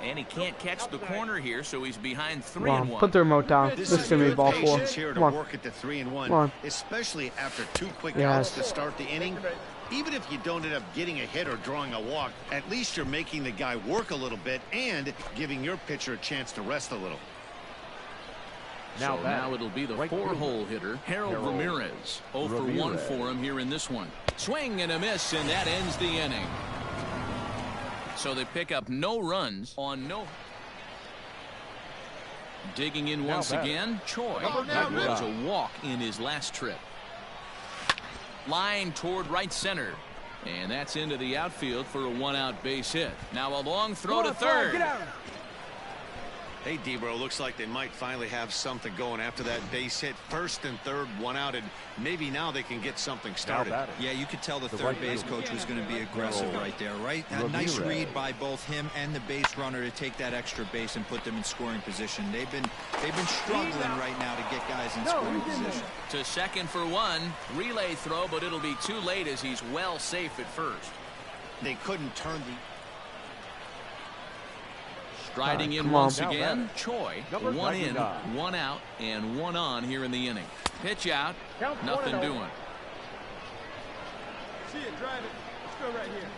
And he can't catch the corner here, so he's behind 3-1. Put the remote down. This is going to be ball 4. Here to Come on. work at the 3-1, Come on. especially after 2 quick Yes. outs to start the inning. Even if you don't end up getting a hit or drawing a walk, at least you're making the guy work a little bit and giving your pitcher a chance to rest a little. So now it'll be the 4-hole hitter, Harold Ramirez. 0 for 1 for him here in this one. Swing and a miss, and that ends the inning. So they pick up no runs on no. Digging in once again, Choi. That was a walk in his last trip. Line toward right center. And that's into the outfield for a 1-out base hit. Now a long throw to third. Hey, Debro, looks like they might finally have something going after that base hit. First and third, 1 out, and maybe now they can get something started. Yeah, you could tell the third base coach was going to be aggressive right there, right? A nice read by both him and the base runner to take that extra base and put them in scoring position. They've been struggling right now to get guys in scoring position. To second for 1. Relay throw, but it'll be too late as he's well safe at first. They couldn't turn the... Striding in once again, Choi. 1 in, 1 out, and 1 on here in the inning. Pitch out, nothing doing. See it, drive it. Let's go right here.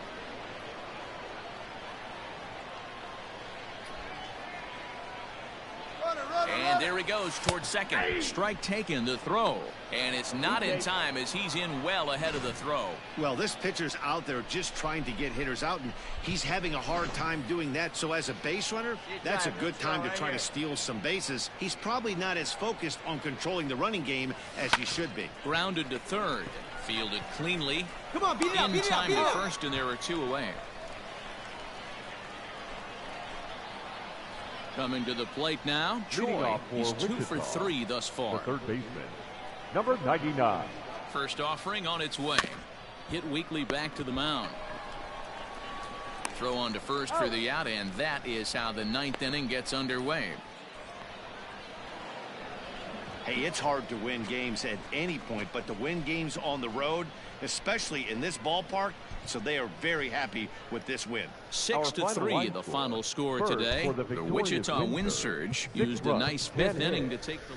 And there he goes towards second. Strike taken, the throw. And it's not in time as he's in well ahead of the throw. Well, this pitcher's out there just trying to get hitters out, and he's having a hard time doing that. So as a base runner, that's a good time to try to steal some bases. He's probably not as focused on controlling the running game as he should be. Grounded to third. Fielded cleanly. Come on, beat it out, In time to first, and there are 2 away. Coming to the plate now, Choi. He's 2 for 3 thus far. The third baseman, number 99. First offering on its way. Hit weakly back to the mound. Throw on to first for the out, and that is how the 9th inning gets underway. Hey, it's hard to win games at any point, but to win games on the road, especially in this ballpark, so they are very happy with this win. 6-3, the final score today. The Wichita Wind Surge used a nice 5th inning to take the...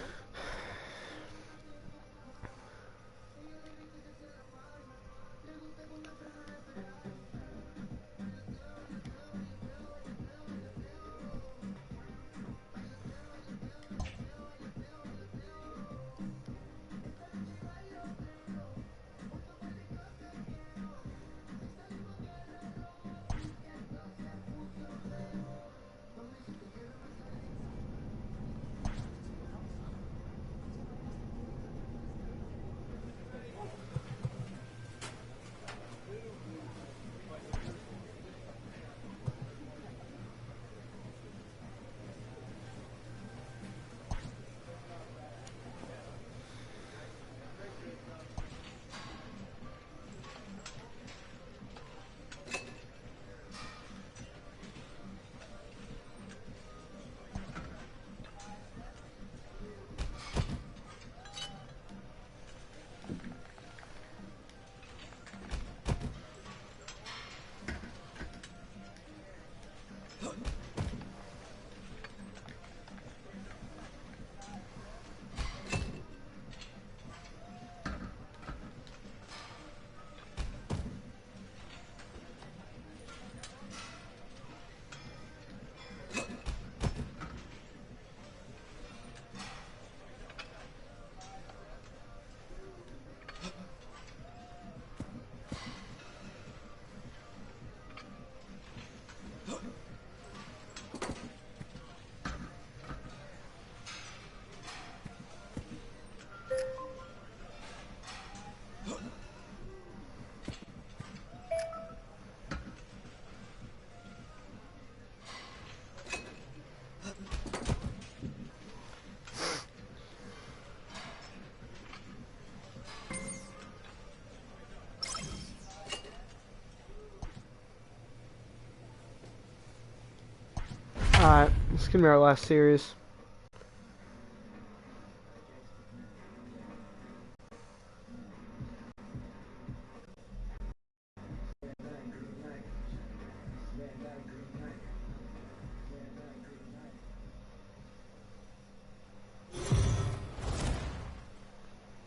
gonna be our last series.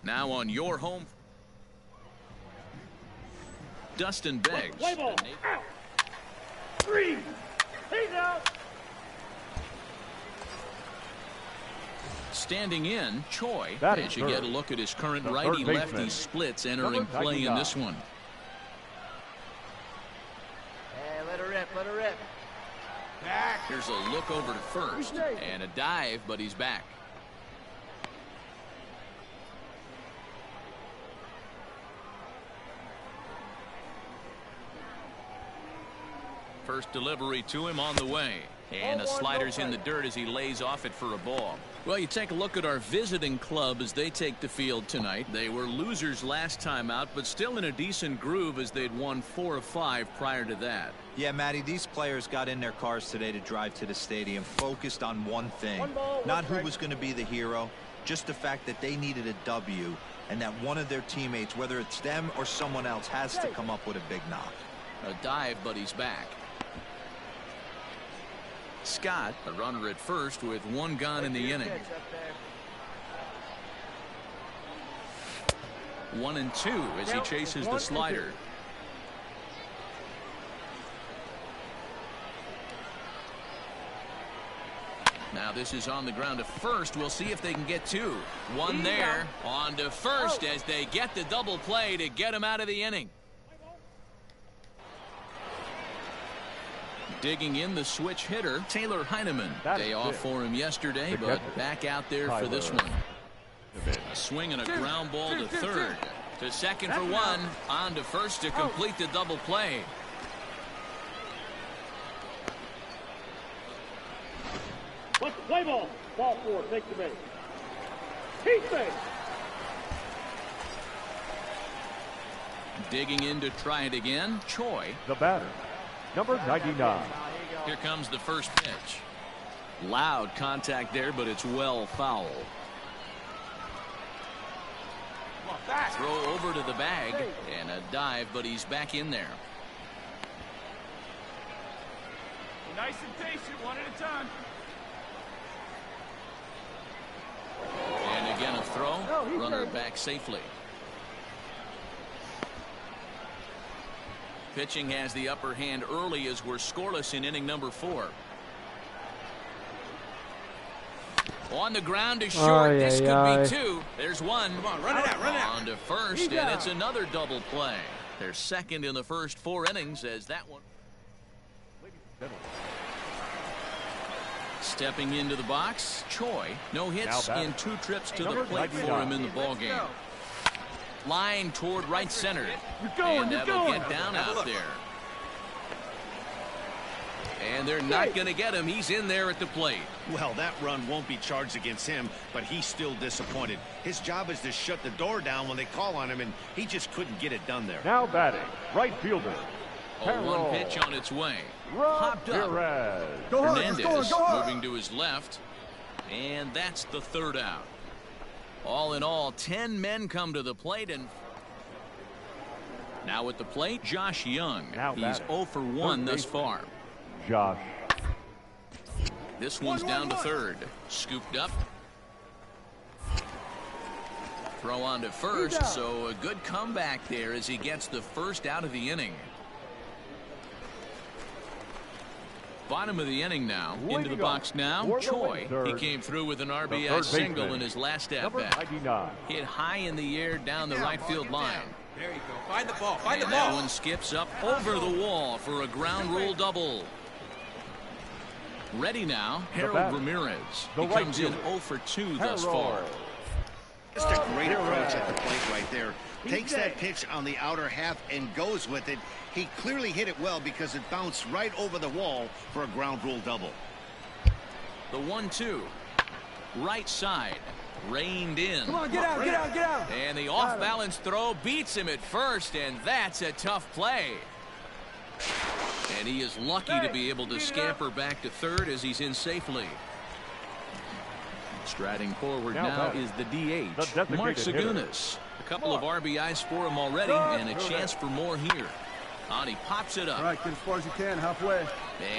Now on your home, Dustin Beggs. Play ball. Out. 3. He's out. Standing in, Choi, Batting as you get a look at his current the righty-lefty splits entering play in this one. Hey, let her rip, let her rip. Back. Here's a look over to first, and a dive, but he's back. First delivery to him on the way. And a slider's in the dirt as he lays off it for a ball. Well, you take a look at our visiting club as they take the field tonight. They were losers last time out, but still in a decent groove as they'd won 4 of 5 prior to that. Yeah, Matty, these players got in their cars today to drive to the stadium focused on one thing. Not who was going to be the hero, just the fact that they needed a W and that one of their teammates, whether it's them or someone else, has to come up with a big knock. A dive, but he's back. Scott, a runner at first with 1 gone in the inning. 1-2 as he chases the slider. Now this is on the ground to first. We'll see if they can get 2. 1 there. On to first as they get the double play to get him out of the inning. Digging in the switch hitter, Taylor Heineman. Day off for him yesterday, but back out there for this one. A swing and a ground ball to third. To second for 1. On to first to complete the double play. Let's play ball. Ball 4. Take the base. He's base. Digging in to try it again, Choi. The batter, number 99. Here comes the first pitch. Loud contact there, but it's well foul. Throw over to the bag and a dive, but he's back in there. Nice and patient, 1 at a time. And again a throw. Runner back safely. Pitching has the upper hand early as we're scoreless in inning number 4. On the ground to short. This could be 2. There's 1. Come on, run it out, run it out. On to first, and it's another double play. They're second in the first 4 innings as that one. Stepping into the box, Choi. No hits in 2 trips to the plate for him in the ballgame. Line toward right center. And that'll get down out there. And they're not going to get him. He's in there at the plate. Well, that run won't be charged against him, but he's still disappointed. His job is to shut the door down when they call on him, and he just couldn't get it done there. Now batting, right fielder. A 1 pitch on its way. Popped up. Ramirez. Hernandez moving to his left. And that's the 3rd out. All in all, 10 men come to the plate, and now at the plate, Josh Young. He's 0 for 1 thus far. Josh. This one's down to 3rd. Scooped up. Throw on to first, so a good comeback there as he gets the 1st out of the inning. Bottom of the inning now. Into the box now, Choi. He came through with an RBI single in his last at-bat. Hit high in the air down the right field line. There you go. Find the ball. Find the ball. That one skips up over the wall for a ground rule double. Ready now, Harold Ramirez. He comes in 0 for 2 thus far. Just a great approach at the plate right there. Takes that pitch on the outer half and goes with it. He clearly hit it well because it bounced right over the wall for a ground rule double. The 1-2. Right side. Reined in. Come on, get out, get out, get out. And the off-balance throw beats him at first, and that's a tough play. And he is lucky to be able to scamper back to third as he's in safely. Striding forward now is the DH, Mark Segunas. A couple of RBIs for him already, and a chance for more here. And he pops it up. All right, get as far as you can, halfway.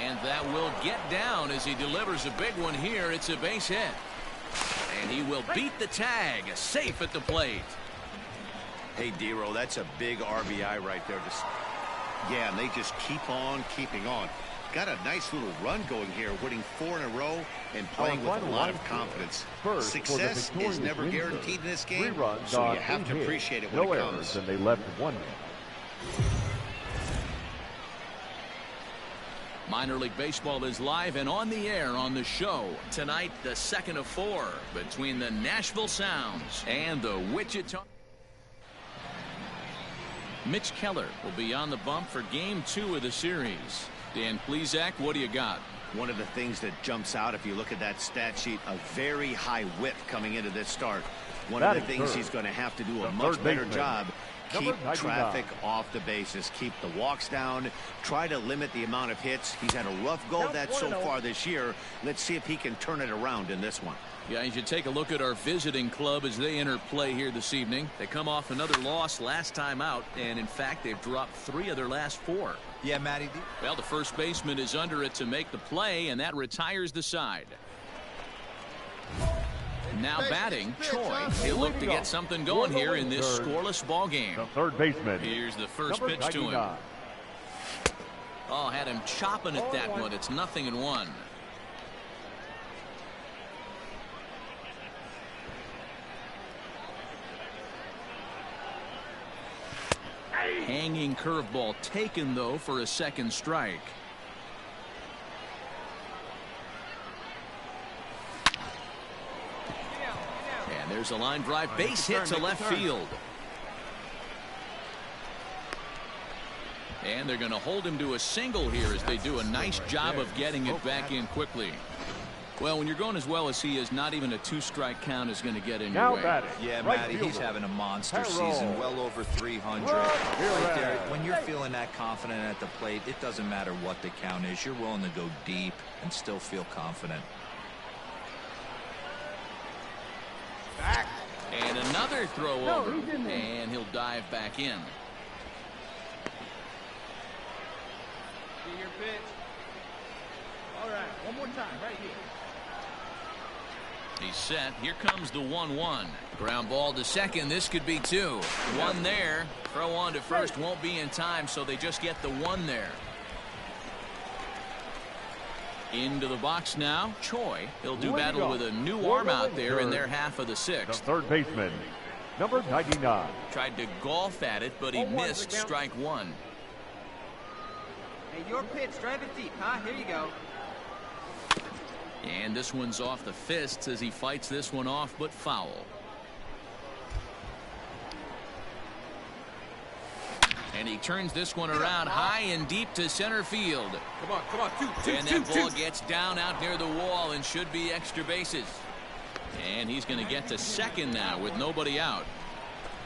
And that will get down as he delivers a big one here. It's a base hit. And he will beat the tag, safe at the plate. Hey, D-Row, that's a big RBI right there. Yeah, and they just keep on keeping on. Got a nice little run going here, winning 4 in a row and playing with a lot of confidence. Success is never guaranteed in this game, so you have to appreciate it when it comes. And they left one. Minor League Baseball is live and on the air on the show. Tonight, the second of 4 between the Nashville Sounds and the Wichita. Mitch Keller will be on the bump for Game 2 of the series. Dan Plesac, what do you got? One of the things that jumps out if you look at that stat sheet, a very high whip coming into this start. One of the things he's going to have to do a much better job. Keep traffic off the bases, keep the walks down, try to limit the amount of hits. He's had a rough go of that so far this year. Let's see if he can turn it around in this one. Yeah, you should take a look at our visiting club as they enter play here this evening. They come off another loss last time out, and in fact, they've dropped 3 of their last 4. Yeah, Matty. Well, the first baseman is under it to make the play, and that retires the side. Now batting, Choi. He'll look to get something going here in this scoreless ball game. The third baseman. Here's the first pitch to him. Oh, had him chopping at that one. It's 0-1. Hanging curveball taken, though, for a second strike. And there's a line drive base hit to left field. And they're going to hold him to a single here as they do a nice job of getting it back in quickly. Well, when you're going as well as he is, not even a 2-strike count is going to get in your way. Yeah, Matty, he's having a monster season, well over 300. Right there, when you're feeling that confident at the plate, it doesn't matter what the count is. You're willing to go deep and still feel confident. And another throw over, and he'll dive back in. See your pitch. All right, one more time, right here. He's set. Here comes the 1-1. Ground ball to second. This could be 2. 1 there. Throw on to first won't be in time, so they just get the 1 there. Into the box now, Choi. He'll do battle with a new arm out there in their half of the 6th. The third baseman, number 99. Tried to golf at it, but he missed strike 1. Hey, your pitch, drive it deep, huh? Here you go. And this one's off the fists as he fights this one off, but foul. And he turns this one around high and deep to center field. Come on, two. And that ball gets down out near the wall and should be extra bases. And he's going to get to second now with nobody out.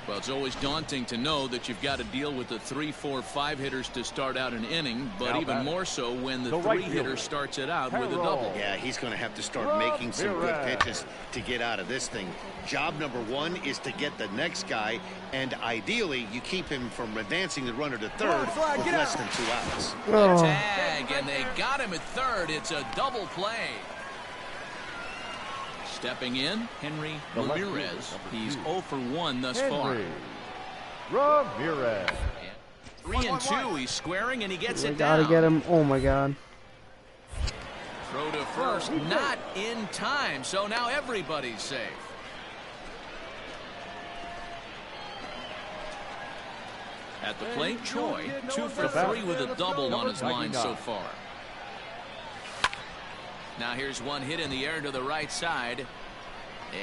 Well, it's always daunting to know that you've got to deal with the 3, 4, 5 hitters to start out an inning, but even more so when the 3 hitter starts it out with a double. Yeah, he's going to have to start making some good pitches to get out of this thing. Job number 1 is to get the next guy, and ideally you keep him from advancing the runner to third with less than 2 outs. The tag, and they got him at third. It's a double play. Stepping in, Henry Ramirez. He's 0 for 1 thus far. Ramirez. 3-2. He's squaring, and he gets it Gotta down. get him. Oh my God. Throw to first, not in time. So now everybody's safe. At the plate, Choi, 2 for 3 with a double on his line so far. Now here's one hit in the air to the right side.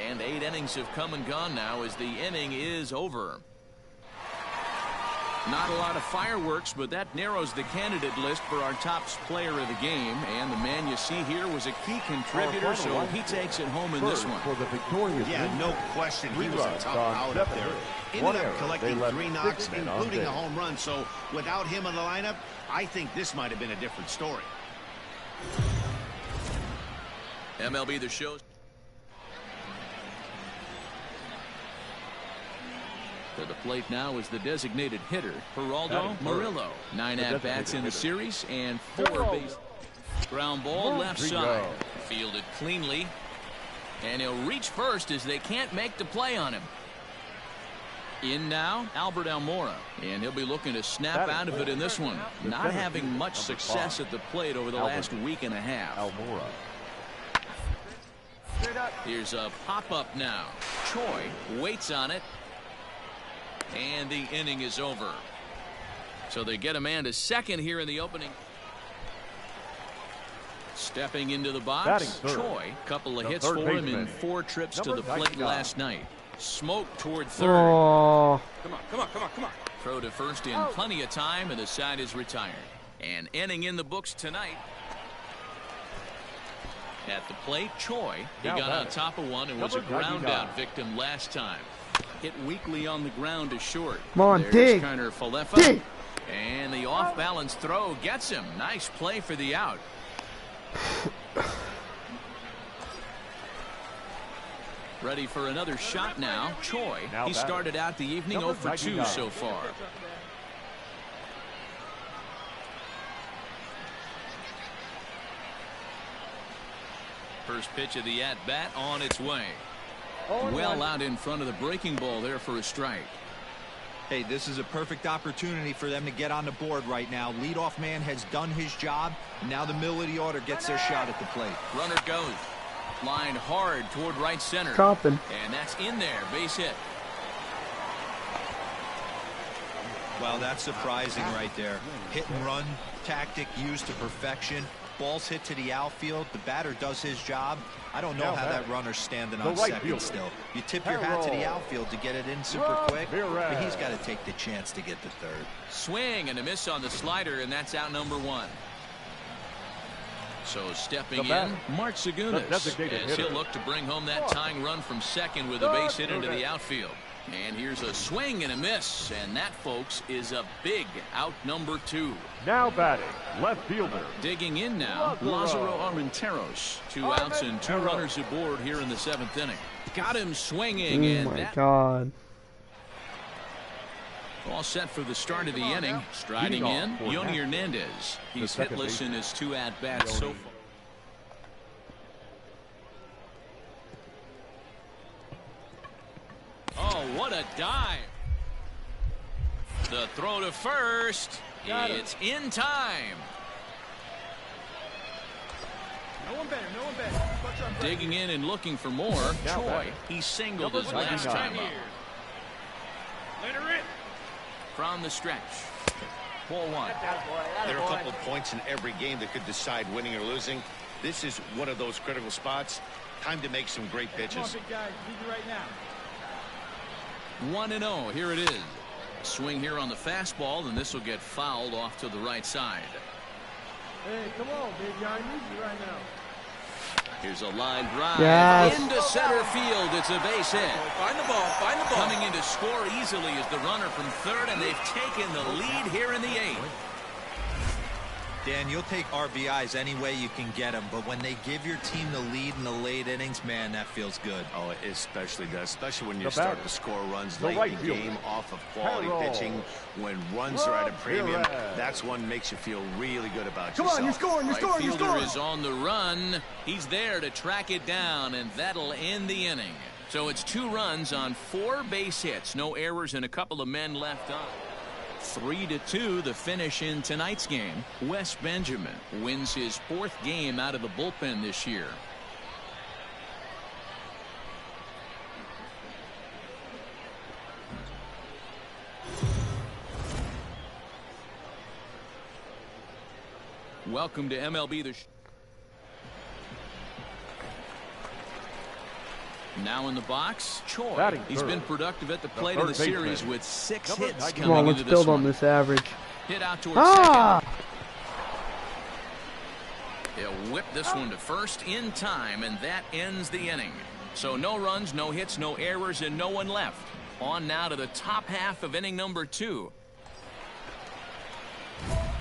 And 8 innings have come and gone now as the inning is over. Not a lot of fireworks, but that narrows the candidate list for our top player of the game. And the man you see here was a key contributor, so he takes it home in this one. For the victorious no question, he was a tough out up there. Ended up collecting 3 knocks, including a home run. So without him in the lineup, I think this might have been a different story. MLB The Show. To the plate now is the designated hitter, Geraldo Murillo. 9 at-bats in the series and 4 base. Ground ball left side. Fielded cleanly. And he'll reach first as they can't make the play on him. In now, Albert Almora. And he'll be looking to snap out of it in this one. Not having much success at the plate over the last week and a half. Here's a pop-up now. Choi waits on it. And the inning is over. So they get a man to second here in the opening. Stepping into the box, Choi. Couple of hits for him in 4 trips to the plate last night. Smoke toward third. Oh. Come on. Throw to first in plenty of time, and the side is retired. And inning in the books tonight. At the plate, Choi. He got on top of one and was a ground out victim last time. Hit weakly on the ground to short. Come on, dig. Dig. And the off-balance throw gets him. Nice play for the out. Ready for another shot now. Choi. He started out the evening 0 for 2 so far. First pitch of the at-bat on its way. Well out in front of the breaking ball there for a strike. Hey, this is a perfect opportunity for them to get on the board right now. Leadoff man has done his job. Now the middle of the order gets their shot at the plate. Runner goes. Line hard toward right center. Chopping. And that's in there. Base hit. Well, that's surprising right there. Hit and run tactic used to perfection. Balls hit to the outfield. The batter does his job. I don't know how that runner's standing on second still. You tip your hat to the outfield to get it in super quick, but he's got to take the chance to get to third. Swing and a miss on the slider, and that's out number 1. So stepping in, Mark Segunas, as he'll look to bring home that tying run from second with a base hit into the outfield. And here's a swing and a miss, and that, folks, is a big out number 2. Now batting, left fielder. Digging in now, Lázaro Armenteros. 2 outs and 2 runners aboard here in the 7th inning. Got him swinging. Oh my God. All set for the start of the inning. Striding in, Yoni Hernandez. He's hitless in his 2 at-bats so far. Oh, what a dive. The throw to first. It's in time. No one better. Digging in and looking for more. Choi. He singled his last time up. Let her in. From the stretch. Ball 1. There are a couple of points in every game that could decide winning or losing. This is one of those critical spots. Time to make some great pitches. Come on, big guy. Lead you right now. 1-0. Here it is. Swing here on the fastball, and this will get fouled off to the right side. Hey, come on, big guy. I need you right now. Here's a line drive Yes. into center field. It's a base hit. Find the ball. Find the ball. Coming in to score easily is the runner from third, and they've taken the lead here in the 8th. Dan, you'll take RBIs any way you can get them, but when they give your team the lead in the late innings, man, that feels good. Oh, it especially does, especially when you start to score runs late in the game off of quality pitching. When runs are at a premium, that's one makes you feel really good about yourself. Come on, you're scoring. Fielder is on the run. He's there to track it down, and that'll end the inning. So it's 2 runs on 4 base hits. No errors and a couple of men left on. 3-2 the finish in tonight's game. Wes Benjamin wins his 4th game out of the bullpen this year. Welcome to MLB The Now in the box, Choi. Batting He's third. been productive at the plate The in the third baseman. series with 6 Number hits 99. Come on, coming let's into this build one. on this average. Hit out towards Ah! second. He'll whip this one to first in time, and that ends the inning. So no runs, no hits, no errors, and no one left. On now to the top half of inning number 2.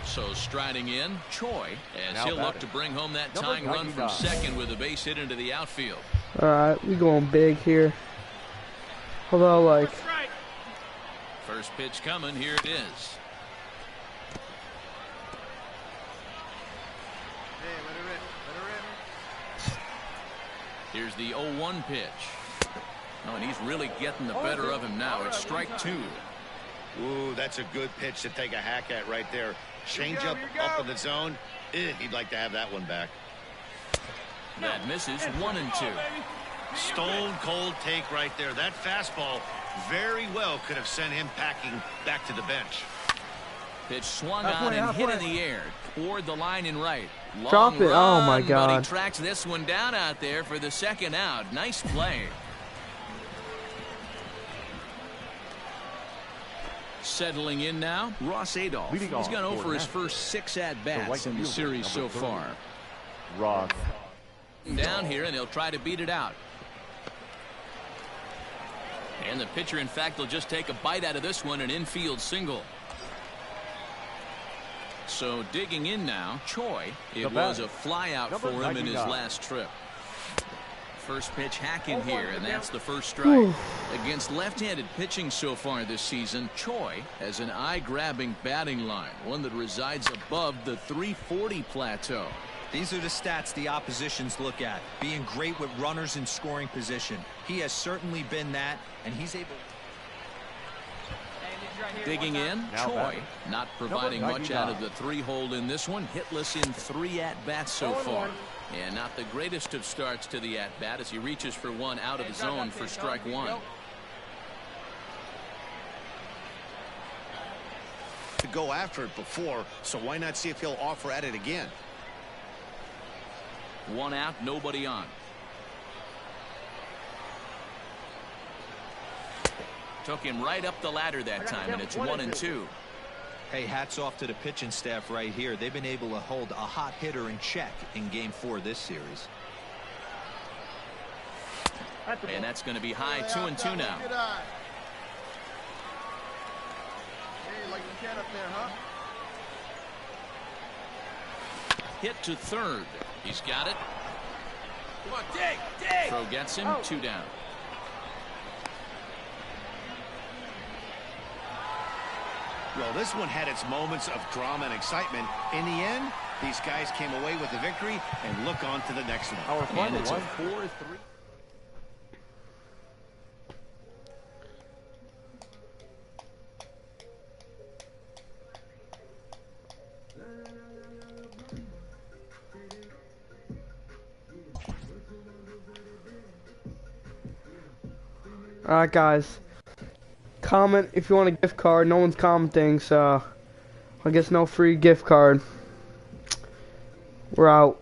So striding in, Choi, as Now he'll look batting. to bring home that Number tying run from 99. second with a base hit into the outfield. Alright, we going big here. Although, like, First pitch coming, here it is. Here's the 0-1 pitch. Oh, and he's really getting the better of him now. It's strike 2. Ooh, that's a good pitch to take a hack at right there. Change up in the zone. He'd like to have that one back. That misses 1-2. Stone cold take right there. That fastball very well could have sent him packing back to the bench. Pitch swung on and hit in the air toward the line and right. Long Drop it. Oh, my run, God. But he tracks this one down out there for the second out. Nice play. Settling in now, Ross Adolph. Leading He's off gone for over his Nationals. first 6 at-bats right in the fielder, series so number 30. far. Ross. Down here, and they'll try to beat it out. And the pitcher, in fact, will just take a bite out of this one, an infield single. So digging in now, Choi. It The was batter, a fly out number for him in his 99. last trip. First pitch hacking here, and that's the first strike. Against left-handed pitching so far this season, Choi has an eye-grabbing batting line, one that resides above the 340 plateau. These are the stats the oppositions look at. Being great with runners in scoring position. He has certainly been that, and he's able. Digging in, Now Choi batting. not providing much out of 99. the 3-hole in this one. Hitless in 3 at-bats so far. And not the greatest of starts to the at-bat as he reaches for one out of the zone for strike 1. To go after it before, so why not see if he'll offer at it again? 1 out, nobody on. Took him right up the ladder that time, and it's 1-2. Hey, hats off to the pitching staff right here. They've been able to hold a hot hitter in check in Game 4 this series. And that's going to be high, 2-2 now. Hey, like you can up there, huh? Hit to third. He's got it. Come on, dig, dig. Throw gets him, 2 down. Well, this one had its moments of drama and excitement. In the end, these guys came away with the victory and look on to the next one. Our final it's a one, 4-3. alright, guys. Comment if you want a gift card. No one's commenting, so I guess no free gift card. We're out.